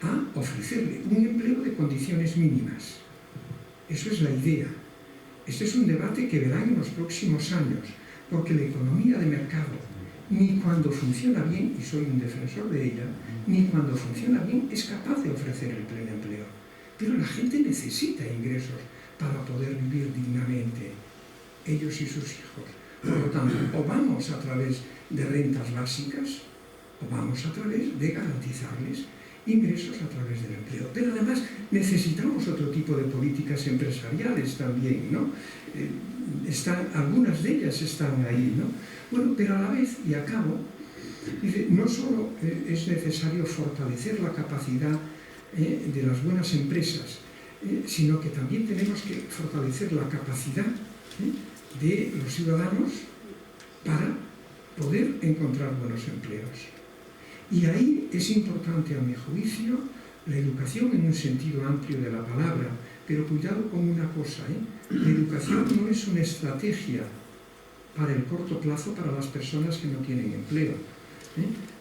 a ofrecerle un empleo de condiciones mínimas. Eso es la idea. Este es un debate que verán en los próximos años, porque la economía de mercado, ni cuando funciona bien, y soy un defensor de ella, ni cuando funciona bien es capaz de ofrecer el pleno empleo. Pero la gente necesita ingresos para poder vivir dignamente, ellos y sus hijos. Por lo tanto, o vamos a través de rentas básicas, o vamos a través de garantizarles ingresos a través del empleo. Pero además necesitamos otro tipo de políticas empresariales también, ¿no? Algunas de ellas están ahí, ¿no? Bueno, pero a la vez, y acabo, dice, no solo es necesario fortalecer la capacidad de las buenas empresas, sino que también tenemos que fortalecer la capacidad de los ciudadanos para poder encontrar buenos empleos. Y ahí es importante, a mi juicio, la educación en un sentido amplio de la palabra, pero cuidado con una cosa, la educación no es una estrategia para el corto plazo para las personas que no tienen empleo.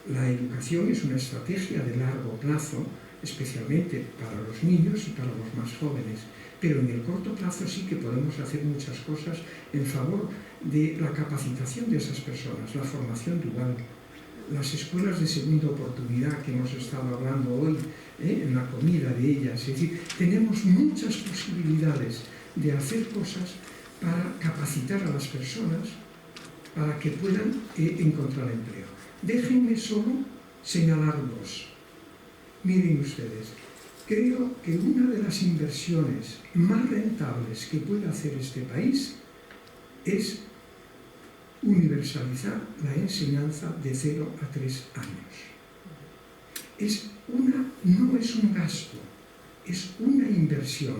La educación es una estrategia de largo plazo, especialmente para los niños y para los más jóvenes. Pero en el corto plazo sí que podemos hacer muchas cosas en favor de la capacitación de esas personas, la formación dual, las escuelas de segunda oportunidad que hemos estado hablando hoy, en la comida de ellas. Es decir, tenemos muchas posibilidades de hacer cosas para capacitar a las personas para que puedan encontrar empleo. Déjenme solo señalar dos. Miren ustedes, creo que una de las inversiones más rentables que puede hacer este país es universalizar la enseñanza de 0 a 3 años. No es un gasto, es una inversión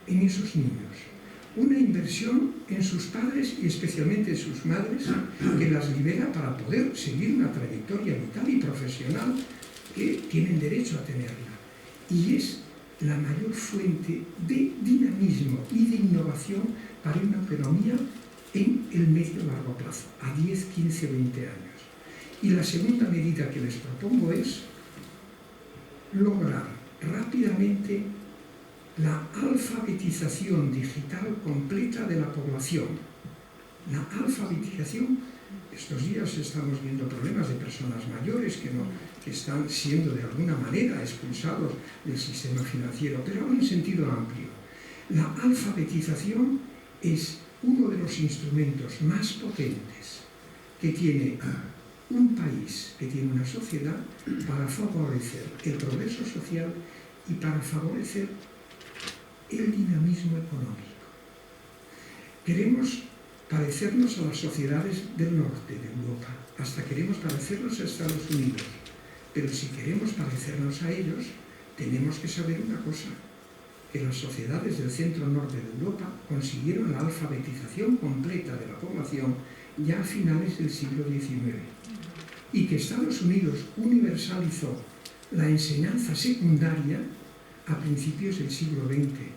en esos niños. Una inversión en sus padres y especialmente en sus madres, que las libera para poder seguir una trayectoria vital y profesional que tienen derecho a tenerla. Y es la mayor fuente de dinamismo y de innovación para una economía en el medio-largo plazo, a 10, 15, 20 años. Y la segunda medida que les propongo es lograr rápidamente la alfabetización digital completa de la población. La alfabetización, estos días estamos viendo problemas de personas mayores que están siendo de alguna manera expulsados del sistema financiero, pero en sentido amplio. La alfabetización es uno de los instrumentos más potentes que tiene un país, que tiene una sociedad, para favorecer el progreso social y para favorecer el dinamismo económico. Queremos parecernos a las sociedades del norte de Europa, hasta queremos parecernos a Estados Unidos, pero si queremos parecernos a ellos, tenemos que saber una cosa, que las sociedades del centro-norte de Europa consiguieron la alfabetización completa de la población ya a finales del siglo XIX, y que Estados Unidos universalizó la enseñanza secundaria a principios del siglo XX.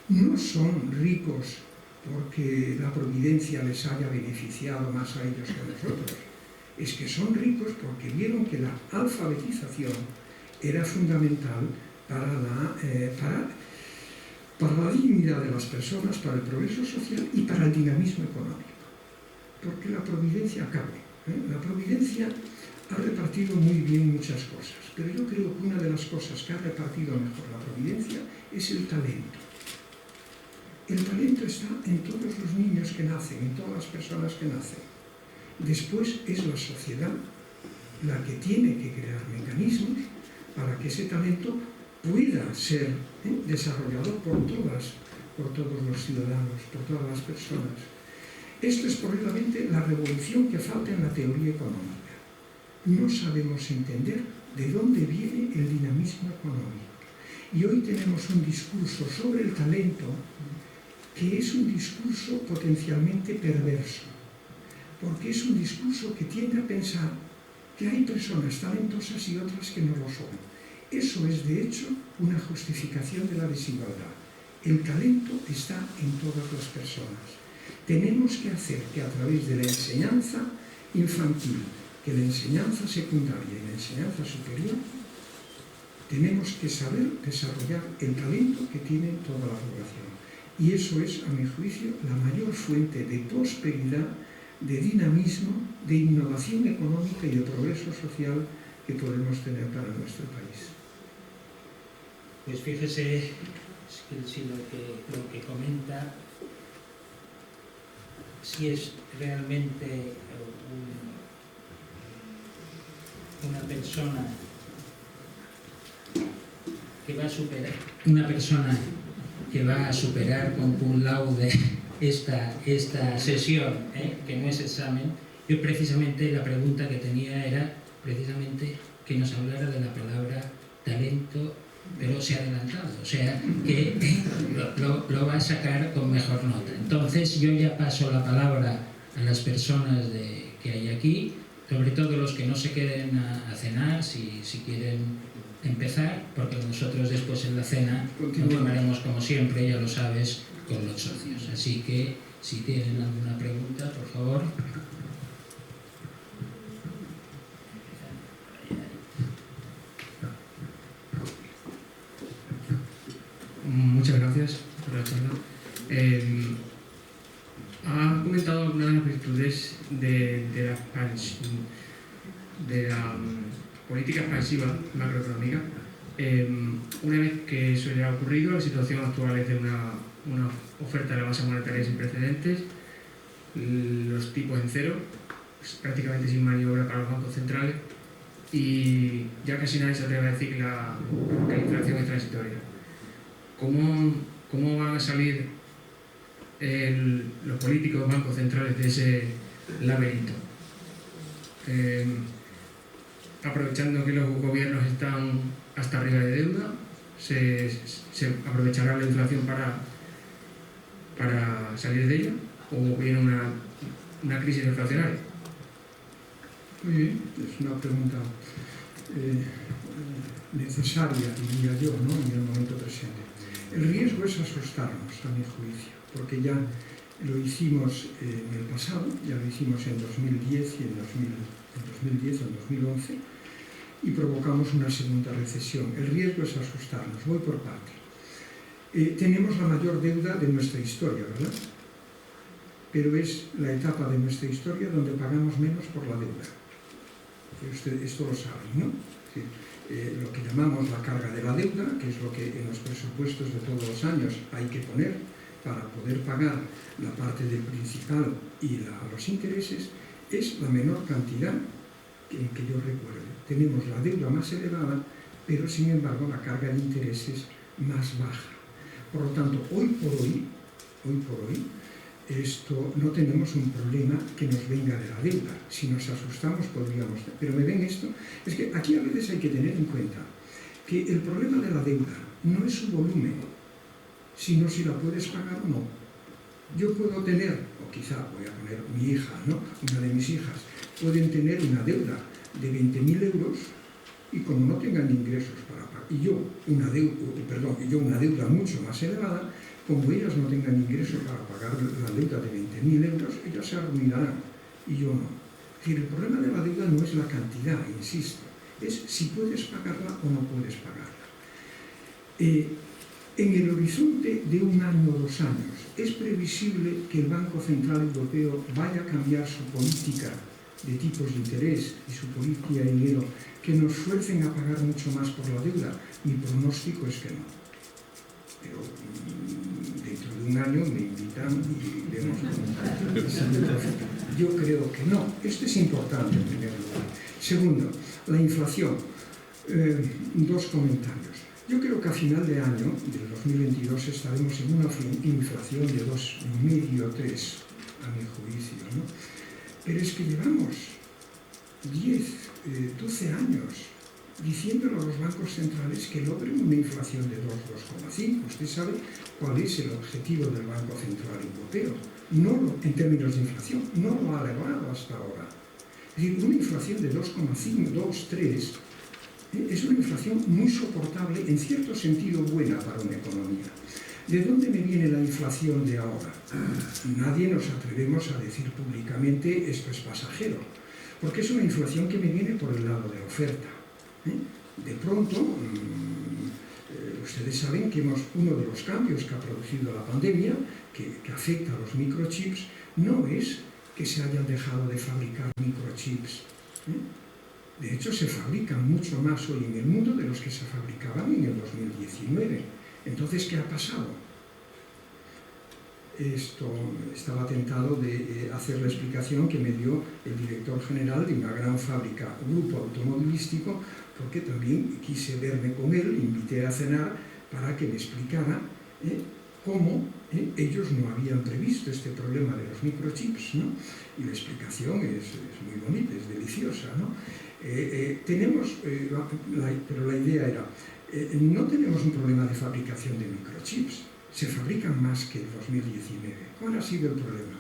No son ricos porque la providencia les haya beneficiado más a ellos que a nosotros. Es que son ricos porque vieron que la alfabetización era fundamental para la dignidad de las personas, para el progreso social y para el dinamismo económico. Porque la providencia cabe. La providencia ha repartido muy bien muchas cosas, pero yo creo que una de las cosas que ha repartido mejor la providencia es el talento. El talento está en todos los niños que nacen, en todas las personas que nacen. Después es la sociedad la que tiene que crear mecanismos para que ese talento pueda ser desarrollado por todos los ciudadanos, por todas las personas. Esto es probablemente la revolución que falta en la teoría económica. No sabemos entender de dónde viene el dinamismo económico. Y hoy tenemos un discurso sobre el talento que es un discurso potencialmente perverso, porque es un discurso que tiende a pensar que hay personas talentosas y otras que no lo son. Eso es, de hecho, una justificación de la desigualdad. El talento está en todas las personas. Tenemos que hacer que a través de la enseñanza infantil, que la enseñanza secundaria y la enseñanza superior, tenemos que saber desarrollar el talento que tiene toda la población. Y eso es, a mi juicio, la mayor fuente de prosperidad, de dinamismo, de innovación económica y de progreso social que podemos tener para nuestro país. Pues fíjese si lo que comenta, si es realmente una persona que va a superar, con cum laude esta sesión, que no es examen. Yo precisamente la pregunta que tenía era precisamente que nos hablara de la palabra talento, pero se ha adelantado, o sea que lo va a sacar con mejor nota. Entonces yo ya paso la palabra a las personas que hay aquí, sobre todo los que no se queden a cenar, si quieren empezar, porque nosotros después en la cena continuaremos como siempre, ya lo sabes, con los socios. Así que si tienen alguna pregunta, por favor. Muchas gracias por la charla. Ha comentado algunas de las virtudes de la política expansiva macroeconómica. Una vez que eso ya ha ocurrido, la situación actual es de una oferta de la masa monetaria sin precedentes, los tipos en cero, pues prácticamente sin maniobra para los bancos centrales, y ya casi nadie se atreve a decir que la inflación es transitoria. ¿Cómo van a salir los políticos bancos centrales de ese laberinto? Aprovechando que los gobiernos están hasta arriba de deuda, ¿se aprovechará la inflación para salir de ella? ¿O viene una crisis inflacionaria? Muy bien, es una pregunta necesaria, diría yo, ¿no?, en el momento presente. El riesgo es asustarnos, a mi juicio, porque ya lo hicimos en el pasado, ya lo hicimos en 2010 y en 2011, y provocamos una segunda recesión. El riesgo es asustarnos. Voy por parte. Tenemos la mayor deuda de nuestra historia, ¿verdad? Pero es la etapa de nuestra historia donde pagamos menos por la deuda. Esto lo saben, ¿no? Sí. Lo que llamamos la carga de la deuda, que es lo que en los presupuestos de todos los años hay que poner para poder pagar la parte del principal y los intereses, es la menor cantidad que yo recuerde. Tenemos la deuda más elevada, pero sin embargo la carga de intereses más baja. Por lo tanto, hoy por hoy, no tenemos un problema que nos venga de la deuda. Si nos asustamos podríamos... Pero me ven esto, es que aquí a veces hay que tener en cuenta que el problema de la deuda no es su volumen, sino si la puedes pagar o no. Yo puedo tener, o quizá voy a poner mi hija, ¿no?, una de mis hijas, pueden tener una deuda de 20.000 euros y como no tengan ingresos para pagar, y yo una deuda mucho más elevada, como ellas no tengan ingresos para pagar la deuda de 20.000 euros, ellas se arruinarán y yo no. Es decir, el problema de la deuda no es la cantidad, insisto, es si puedes pagarla o no puedes pagarla. En el horizonte de 1 año o 2 años, ¿es previsible que el Banco Central Europeo vaya a cambiar su política de tipos de interés y su política de dinero que nos fuercen a pagar mucho más por la deuda? Mi pronóstico es que no. Pero dentro de 1 año me invitan y vemos cómo. Yo creo que no. Esto es importante en primer lugar. Segundo, la inflación. 2 comentarios. Yo creo que a final de año, del 2022, estaremos en una inflación de 2,5 o 3, a mi juicio, ¿no? Pero es que llevamos 10, 12 años diciéndole a los bancos centrales que logren una inflación de 2, 2,5. Usted sabe cuál es el objetivo del Banco Central Europeo. No en términos de inflación, no lo ha elevado hasta ahora. Es decir, una inflación de 2,5, 2, 3... es una inflación muy soportable, en cierto sentido buena para una economía. ¿De dónde me viene la inflación de ahora? Nadie nos atrevemos a decir públicamente esto es pasajero, porque es una inflación que me viene por el lado de la oferta. De pronto, ustedes saben que uno de los cambios que ha producido la pandemia, que afecta a los microchips, no es que se hayan dejado de fabricar microchips. De hecho, se fabrican mucho más hoy en el mundo de los que se fabricaban en el 2019. Entonces, ¿qué ha pasado? Estaba tentado de hacer la explicación que me dio el director general de una gran fábrica, grupo automovilístico, porque también quise verme con él, le invité a cenar para que me explicara cómo ellos no habían previsto este problema de los microchips, ¿no? Y la explicación es muy bonita, es deliciosa, ¿no? Pero la idea era, no tenemos un problema de fabricación de microchips, se fabrican más que en 2019. ¿Cuál ha sido el problema?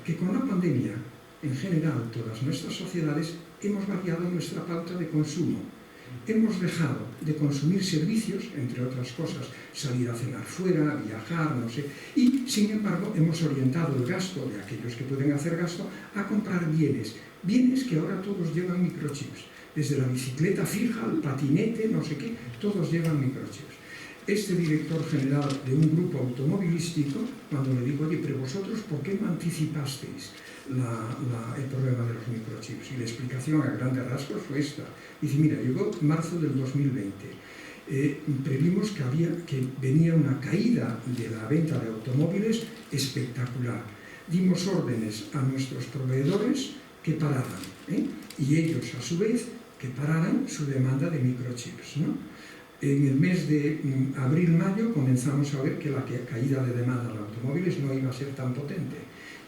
Que con la pandemia, en general, todas nuestras sociedades hemos variado nuestra pauta de consumo. Hemos dejado de consumir servicios, entre otras cosas, salir a cenar fuera, viajar, no sé, y sin embargo hemos orientado el gasto de aquellos que pueden hacer gasto a comprar bienes que ahora todos llevan microchips, desde la bicicleta fija, el patinete, no sé qué, todos llevan microchips. Este director general de un grupo automovilístico, cuando le digo, oye, pero vosotros, ¿por qué no anticipasteis el problema de los microchips? Y la explicación a grandes rasgos fue esta. Dice, mira, llegó marzo del 2020, previmos que venía una caída de la venta de automóviles espectacular. Dimos órdenes a nuestros proveedores que pararan, y ellos, a su vez, que pararan su demanda de microchips, ¿no? En el mes de abril-mayo comenzamos a ver que la caída de demanda de automóviles no iba a ser tan potente.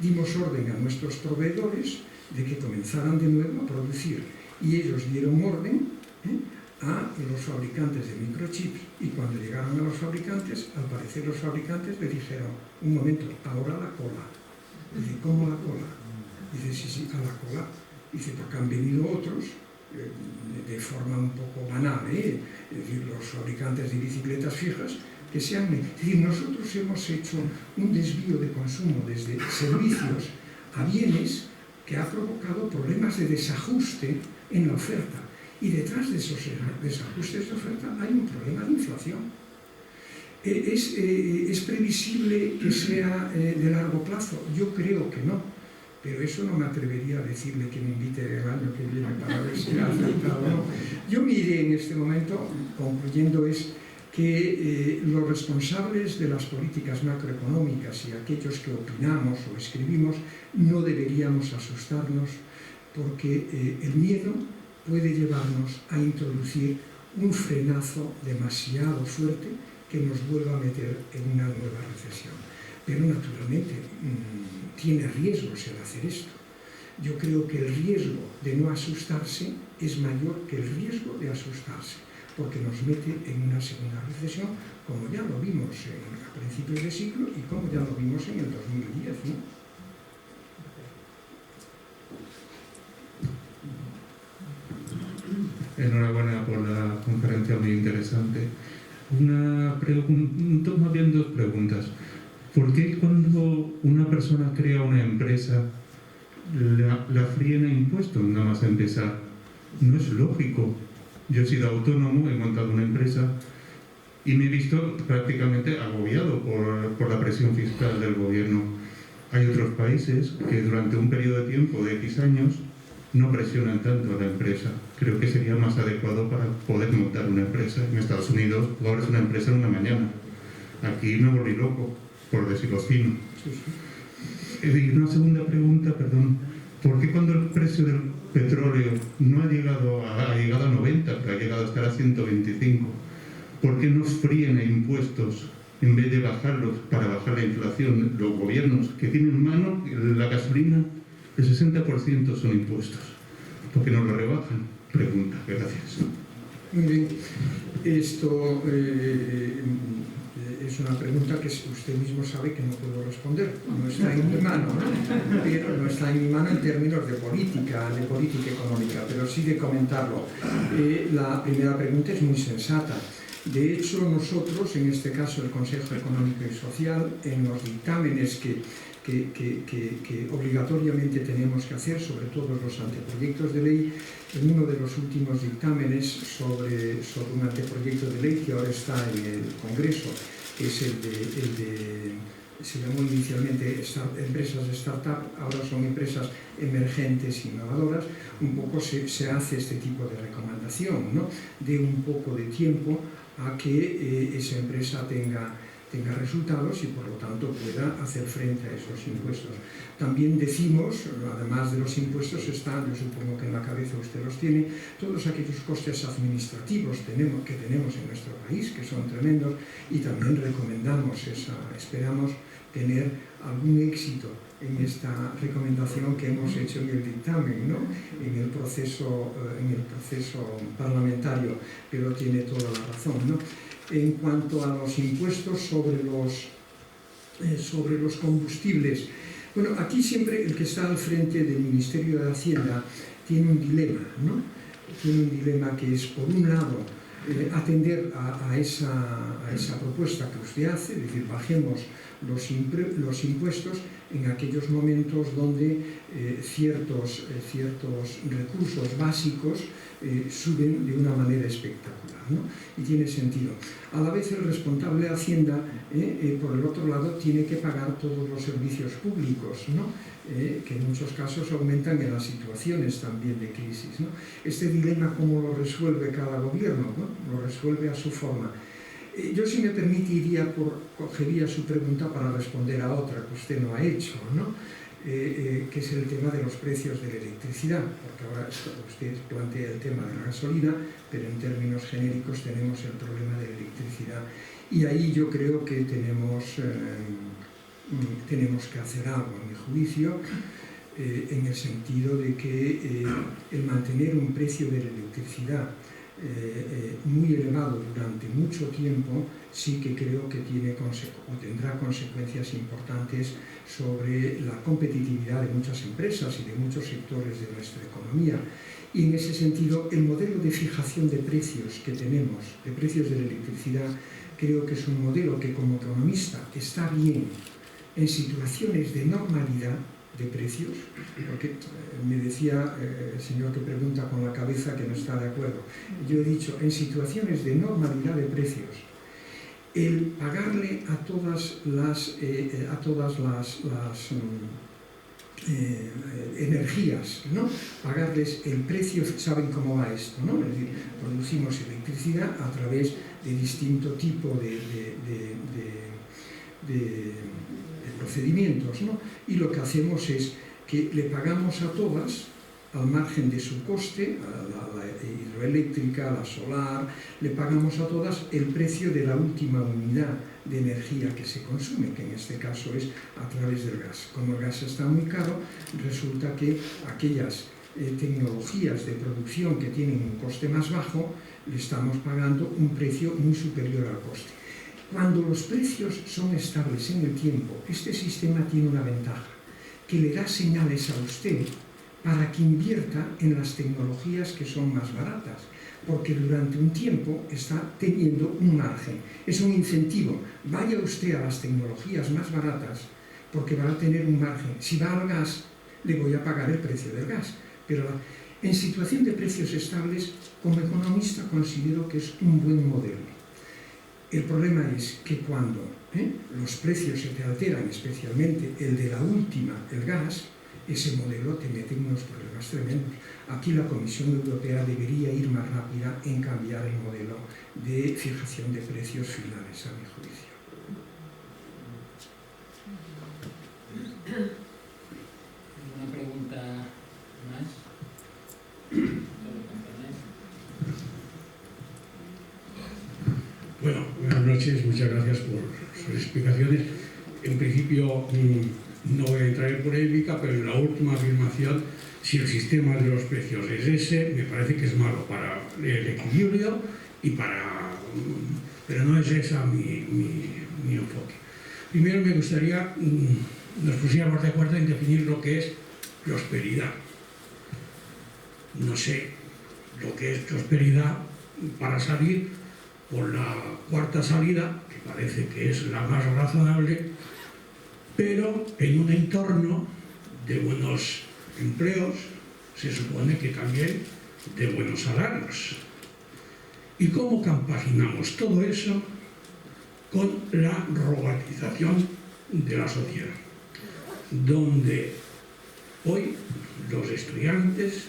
Dimos orden a nuestros proveedores de que comenzaran de nuevo a producir y ellos dieron orden a los fabricantes de microchips y cuando llegaron a los fabricantes, al parecer los fabricantes le dijeron, un momento, ahora la cola. Dice, ¿cómo la cola? Dice, sí, a la cola. Dice, porque han venido otros de forma un poco banal, es decir, los fabricantes de bicicletas fijas, que sean... Es decir, nosotros hemos hecho un desvío de consumo desde servicios a bienes que ha provocado problemas de desajuste en la oferta. Y detrás de esos desajustes de oferta hay un problema de inflación. ¿Es previsible que sea de largo plazo? Yo creo que no, pero eso no me atrevería a decirle que me invite el año que viene para ver si ha acertado o no. Yo mi idea en este momento, concluyendo, es que los responsables de las políticas macroeconómicas y aquellos que opinamos o escribimos no deberíamos asustarnos, porque el miedo puede llevarnos a introducir un frenazo demasiado fuerte que nos vuelva a meter en una nueva recesión. Pero naturalmente tiene riesgos el hacer esto. Yo creo que el riesgo de no asustarse es mayor que el riesgo de asustarse, porque nos mete en una segunda recesión, como ya lo vimos a principios de siglo y como ya lo vimos en el 2010, ¿no? Enhorabuena por la conferencia, muy interesante. Más bien dos preguntas. ¿Por qué cuando una persona crea una empresa la fríen a impuestos nada más empezar? No es lógico. Yo he sido autónomo, he montado una empresa y me he visto prácticamente agobiado por la presión fiscal del gobierno. Hay otros países que durante un periodo de tiempo de X años no presionan tanto a la empresa. Creo que sería más adecuado para poder montar una empresa. En Estados Unidos tú abres una empresa en una mañana. Aquí me volví loco, por decirlo fino. Y una segunda pregunta, perdón. ¿Por qué cuando el precio del petróleo no ha llegado a 90, pero ha llegado a estar a 125, por qué nos fríen a impuestos en vez de bajarlos para bajar la inflación? Los gobiernos que tienen en mano la gasolina, el 60% son impuestos. ¿Por qué no lo rebajan? Pregunta, gracias. Muy bien. Esto es una pregunta que usted mismo sabe que no puedo responder. No está en mi mano, ¿no? Pero no está en mi mano en términos de política económica, pero sí de comentarlo. La primera pregunta es muy sensata. De hecho, nosotros, en este caso el Consejo Económico y Social, en los dictámenes que obligatoriamente tenemos que hacer, sobre todo los anteproyectos de ley, en uno de los últimos dictámenes sobre un anteproyecto de ley que ahora está en el Congreso, que es se llamó inicialmente empresas de startup, ahora son empresas emergentes e innovadoras. Un poco se hace este tipo de recomendación, ¿no? De un poco de tiempo a que esa empresa tenga resultados y por lo tanto pueda hacer frente a esos impuestos. También decimos, además de los impuestos, están, yo supongo que en la cabeza usted los tiene, todos aquellos costes administrativos que tenemos en nuestro país, que son tremendos, y también recomendamos esperamos tener algún éxito en esta recomendación que hemos hecho en el dictamen, ¿no? en el proceso parlamentario, pero tiene toda la razón, ¿no? En cuanto a los impuestos sobre los combustibles, bueno, aquí siempre el que está al frente del Ministerio de Hacienda tiene un dilema, ¿no? Tiene un dilema que es, por un lado, atender a esa propuesta que usted hace, es decir, bajemos los impuestos en aquellos momentos donde ciertos recursos básicos suben de una manera espectacular, ¿no? Y tiene sentido. A la vez el responsable de Hacienda, por el otro lado, tiene que pagar todos los servicios públicos, ¿no? Que en muchos casos aumentan en las situaciones también de crisis, ¿no? Este dilema, ¿cómo lo resuelve cada gobierno, ¿no? Lo resuelve a su forma. Yo, si me permitiría, cogería su pregunta para responder a otra que usted no ha hecho, ¿no? Que es el tema de los precios de la electricidad, porque ahora usted plantea el tema de la gasolina, pero en términos genéricos tenemos el problema de la electricidad. Y ahí yo creo que tenemos que hacer algo, a mi juicio, en el sentido de que el mantener un precio de la electricidad muy elevado durante mucho tiempo, sí que creo que tendrá consecuencias importantes sobre la competitividad de muchas empresas y de muchos sectores de nuestra economía. Y en ese sentido, el modelo de fijación de precios que tenemos, de precios de la electricidad, creo que es un modelo que como economista está bien en situaciones de normalidad de precios, porque me decía el señor que pregunta con la cabeza que no está de acuerdo. Yo he dicho, en situaciones de normalidad de precios, el pagarle a todas las energías, ¿no? Pagarles el precio, saben cómo va esto, ¿no? Es decir, producimos electricidad a través de distinto tipo de procedimientos, ¿no? Y lo que hacemos es que le pagamos a todas, al margen de su coste, a la hidroeléctrica, a la solar, le pagamos a todas el precio de la última unidad de energía que se consume, que en este caso es a través del gas. Como el gas está muy caro, resulta que aquellas tecnologías de producción que tienen un coste más bajo, le estamos pagando un precio muy superior al coste. Cuando los precios son estables en el tiempo, este sistema tiene una ventaja, que le da señales a usted para que invierta en las tecnologías que son más baratas, porque durante un tiempo está teniendo un margen. Es un incentivo. Vaya usted a las tecnologías más baratas, porque va a tener un margen. Si va al gas, le voy a pagar el precio del gas. Pero en situación de precios estables, como economista considero que es un buen modelo. El problema es que cuando los precios se te alteran, especialmente el de la última, el gas, ese modelo te mete en unos problemas tremendos. Aquí la Comisión Europea debería ir más rápida en cambiar el modelo de fijación de precios finales, a mi juicio. ¿Alguna pregunta más? Bueno, buenas noches, muchas gracias por sus explicaciones. En principio no voy a entrar en polémica, pero en la última afirmación, si el sistema de los precios es ese, me parece que es malo para el equilibrio y para... pero no es ese mi enfoque. Primero me gustaría nos pusiéramos de acuerdo en definir lo que es prosperidad. No sé lo que es prosperidad para salir por la cuarta salida, que parece que es la más razonable, pero en un entorno de buenos empleos, se supone que también de buenos salarios. ¿Y cómo compaginamos todo eso con la robotización de la sociedad? Donde hoy los estudiantes,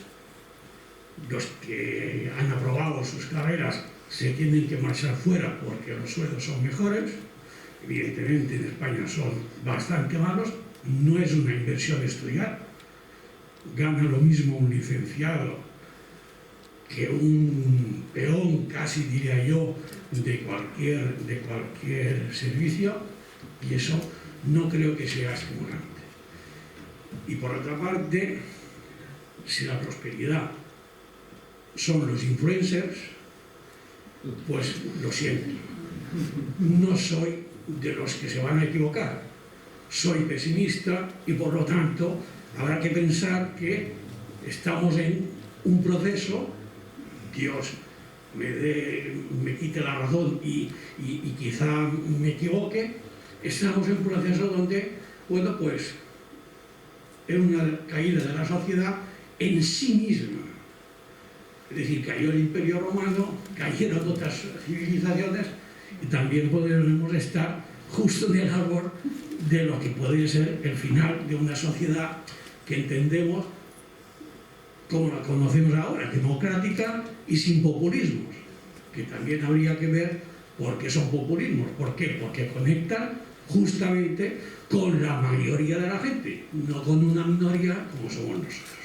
los que han aprobado sus carreras, se tienen que marchar fuera porque los sueldos son mejores. Evidentemente en España son bastante malos, no es una inversión estudiar. Gana lo mismo un licenciado que un peón, casi diría yo, de cualquier servicio, y eso no creo que sea estimulante. Y por otra parte, si la prosperidad son los influencers, pues lo siento, no soy de los que se van a equivocar, soy pesimista y por lo tanto habrá que pensar que estamos en un proceso, Dios me quite la razón y quizá me equivoque, estamos en un proceso donde, bueno, pues es una caída de la sociedad en sí misma. Es decir, cayó el Imperio Romano, cayeron otras civilizaciones y también podremos estar justo en el árbol de lo que puede ser el final de una sociedad que entendemos como la conocemos ahora, democrática y sin populismos, que también habría que ver por qué son populismos. ¿Por qué? Porque conectan justamente con la mayoría de la gente, no con una minoría como somos nosotros.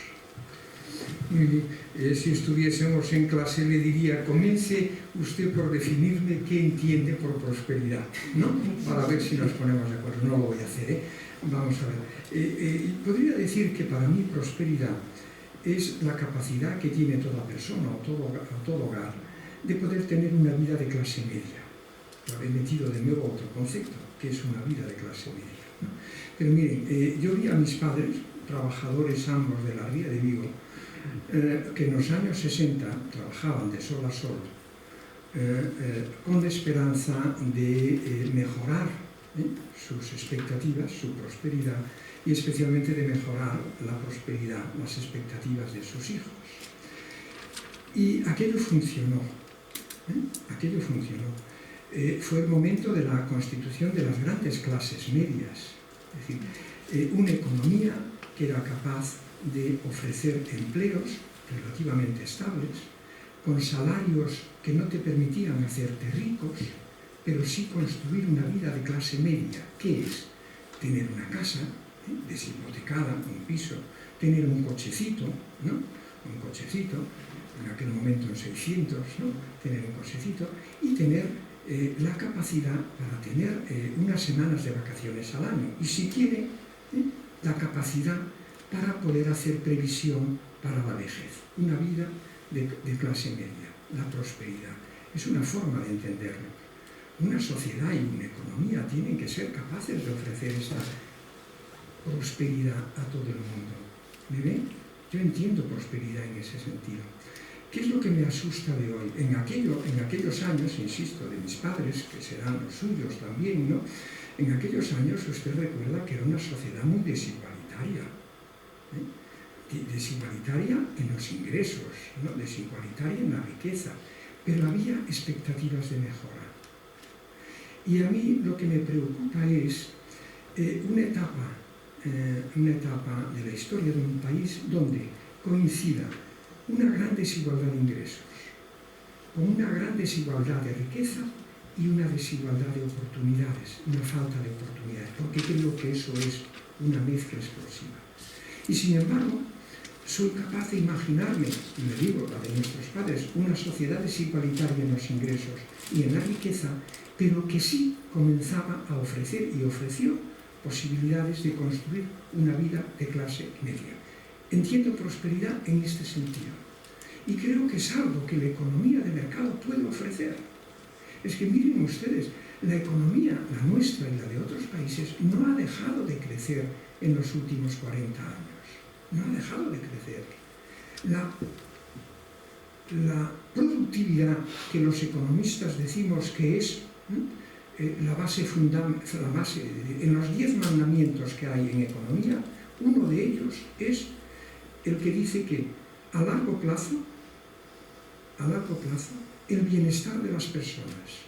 Si estuviésemos en clase le diría, comience usted por definirme qué entiende por prosperidad, ¿no? Para ver si nos ponemos de acuerdo. No lo voy a hacer, ¿eh? Vamos a ver. Podría decir que para mí prosperidad es la capacidad que tiene toda persona o todo hogar de poder tener una vida de clase media. Lo he metido de nuevo otro concepto, que es una vida de clase media, ¿no? Pero miren, yo vi a mis padres, trabajadores ambos de la Ría de Vigo, que en los años 60 trabajaban de sol a sol, con la esperanza de mejorar sus expectativas, su prosperidad, y especialmente de mejorar la prosperidad, las expectativas de sus hijos. Y aquello funcionó, aquello funcionó. Fue el momento de la constitución de las grandes clases medias, es decir, una economía que era capaz de ofrecer empleos relativamente estables, con salarios que no te permitían hacerte ricos, pero sí construir una vida de clase media, que es tener una casa deshipotecada, un piso, tener un cochecito, ¿no? Un cochecito, en aquel momento en 600, ¿no? Tener un cochecito y tener la capacidad para tener unas semanas de vacaciones al año y si quiere la capacidad para poder hacer previsión para la vejez, una vida de clase media, la prosperidad. Es una forma de entenderlo. Una sociedad y una economía tienen que ser capaces de ofrecer esta prosperidad a todo el mundo. ¿Me ven? Yo entiendo prosperidad en ese sentido. ¿Qué es lo que me asusta de hoy? En aquellos años, insisto, de mis padres, que serán los suyos también, ¿no? En aquellos años usted recuerda que era una sociedad muy desigualitaria. Desigualitaria en los ingresos, ¿no? Desigualitaria en la riqueza, pero había expectativas de mejora. Y a mí lo que me preocupa es una etapa de la historia de un país donde coincida una gran desigualdad de ingresos, con una gran desigualdad de riqueza y una desigualdad de oportunidades, una falta de oportunidades, porque creo que eso es una mezcla explosiva. Y sin embargo, soy capaz de imaginarme, y me digo la de nuestros padres, una sociedad desigualitaria en los ingresos y en la riqueza, pero que sí comenzaba a ofrecer y ofreció posibilidades de construir una vida de clase media. Entiendo prosperidad en este sentido. Y creo que es algo que la economía de mercado puede ofrecer. Es que miren ustedes, la economía, la nuestra y la de otros países, no ha dejado de crecer en los últimos 40 años. No ha dejado de crecer. La productividad que los economistas decimos que es la base fundamental, en los 10 mandamientos que hay en economía, uno de ellos es el que dice que a largo plazo, el bienestar de las personas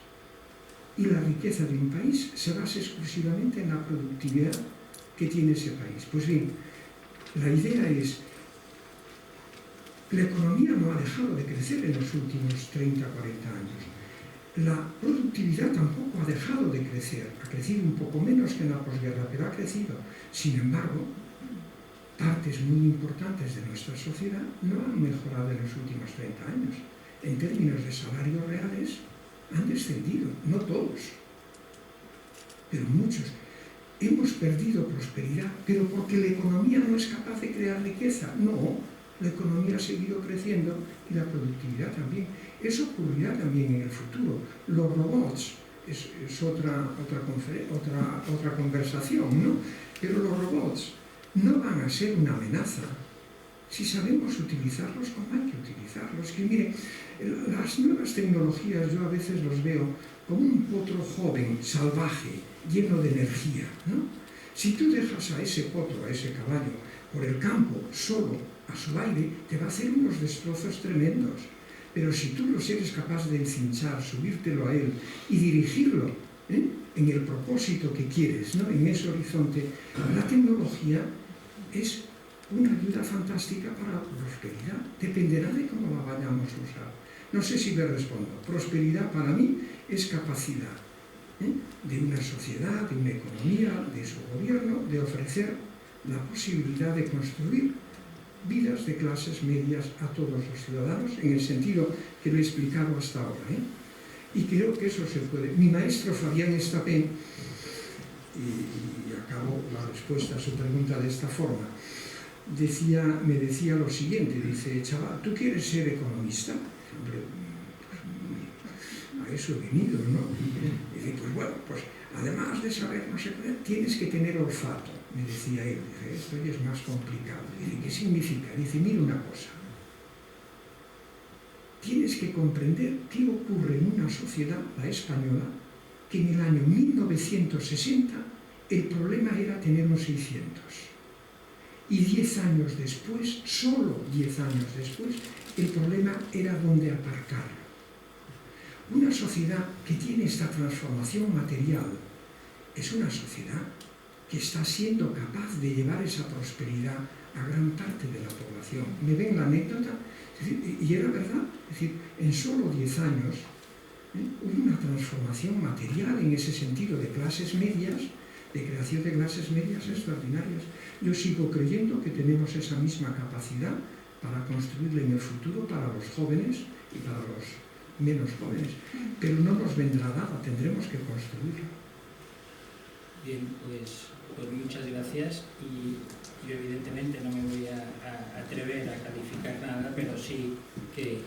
y la riqueza de un país se basa exclusivamente en la productividad que tiene ese país. Pues bien, la idea es, la economía no ha dejado de crecer en los últimos 30, 40 años. La productividad tampoco ha dejado de crecer, ha crecido un poco menos que en la posguerra, pero ha crecido. Sin embargo, partes muy importantes de nuestra sociedad no han mejorado en los últimos 30 años. En términos de salarios reales, han descendido, no todos, pero muchos. Hemos perdido prosperidad, pero porque la economía no es capaz de crear riqueza. No, la economía ha seguido creciendo y la productividad también. Eso ocurrirá también en el futuro. Los robots es otra conversación, ¿no? Pero los robots no van a ser una amenaza si sabemos utilizarlos como hay que utilizarlos. Que mire, las nuevas tecnologías yo a veces los veo como un potro joven, salvaje, lleno de energía, ¿no? Si tú dejas a ese potro, a ese caballo, por el campo, solo, a su aire, te va a hacer unos destrozos tremendos. Pero si tú los eres capaz de encinchar, subírtelo a él y dirigirlo en el propósito que quieres, ¿no? En ese horizonte, la tecnología es una ayuda fantástica para la prosperidad. Dependerá de cómo la vayamos a usar. No sé si me respondo. Prosperidad para mí es capacidad de una sociedad, de una economía, de su gobierno, de ofrecer la posibilidad de construir vidas de clases medias a todos los ciudadanos, en el sentido que lo he explicado hasta ahora. Y creo que eso se puede. Mi maestro Fabián Estapé, y acabo la respuesta a su pregunta de esta forma, me decía lo siguiente, dice: chaval, ¿tú quieres ser economista? Hombre, a eso he venido, ¿no? Y dice, pues bueno, pues además de saber no sé qué, tienes que tener olfato, me decía él. Dice, esto ya es más complicado. Dice, ¿qué significa? Dice, mira una cosa. Tienes que comprender qué ocurre en una sociedad, la española, que en el año 1960 el problema era tener un 600. Y 10 años después, solo 10 años después, el problema era dónde aparcar. Una sociedad que tiene esta transformación material es una sociedad que está siendo capaz de llevar esa prosperidad a gran parte de la población. ¿Me ven la anécdota? Es decir, y era verdad, es decir, en solo 10 años hubo una transformación material en ese sentido de clases medias, de creación de clases medias extraordinarias. Yo sigo creyendo que tenemos esa misma capacidad para construirla en el futuro para los jóvenes y para los menos jóvenes, pero no nos vendrá dada, tendremos que construirla. Bien, pues muchas gracias, y yo evidentemente no me voy a atrever a calificar nada, pero sí que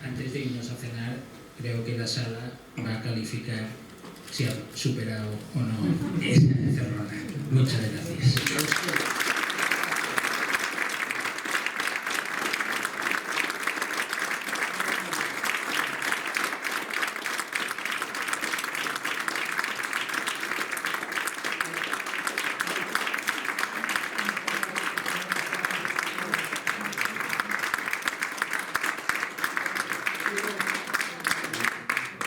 antes de irnos a cenar creo que la sala va a calificar si ha superado o no esa encerrona. Muchas gracias. Gracias.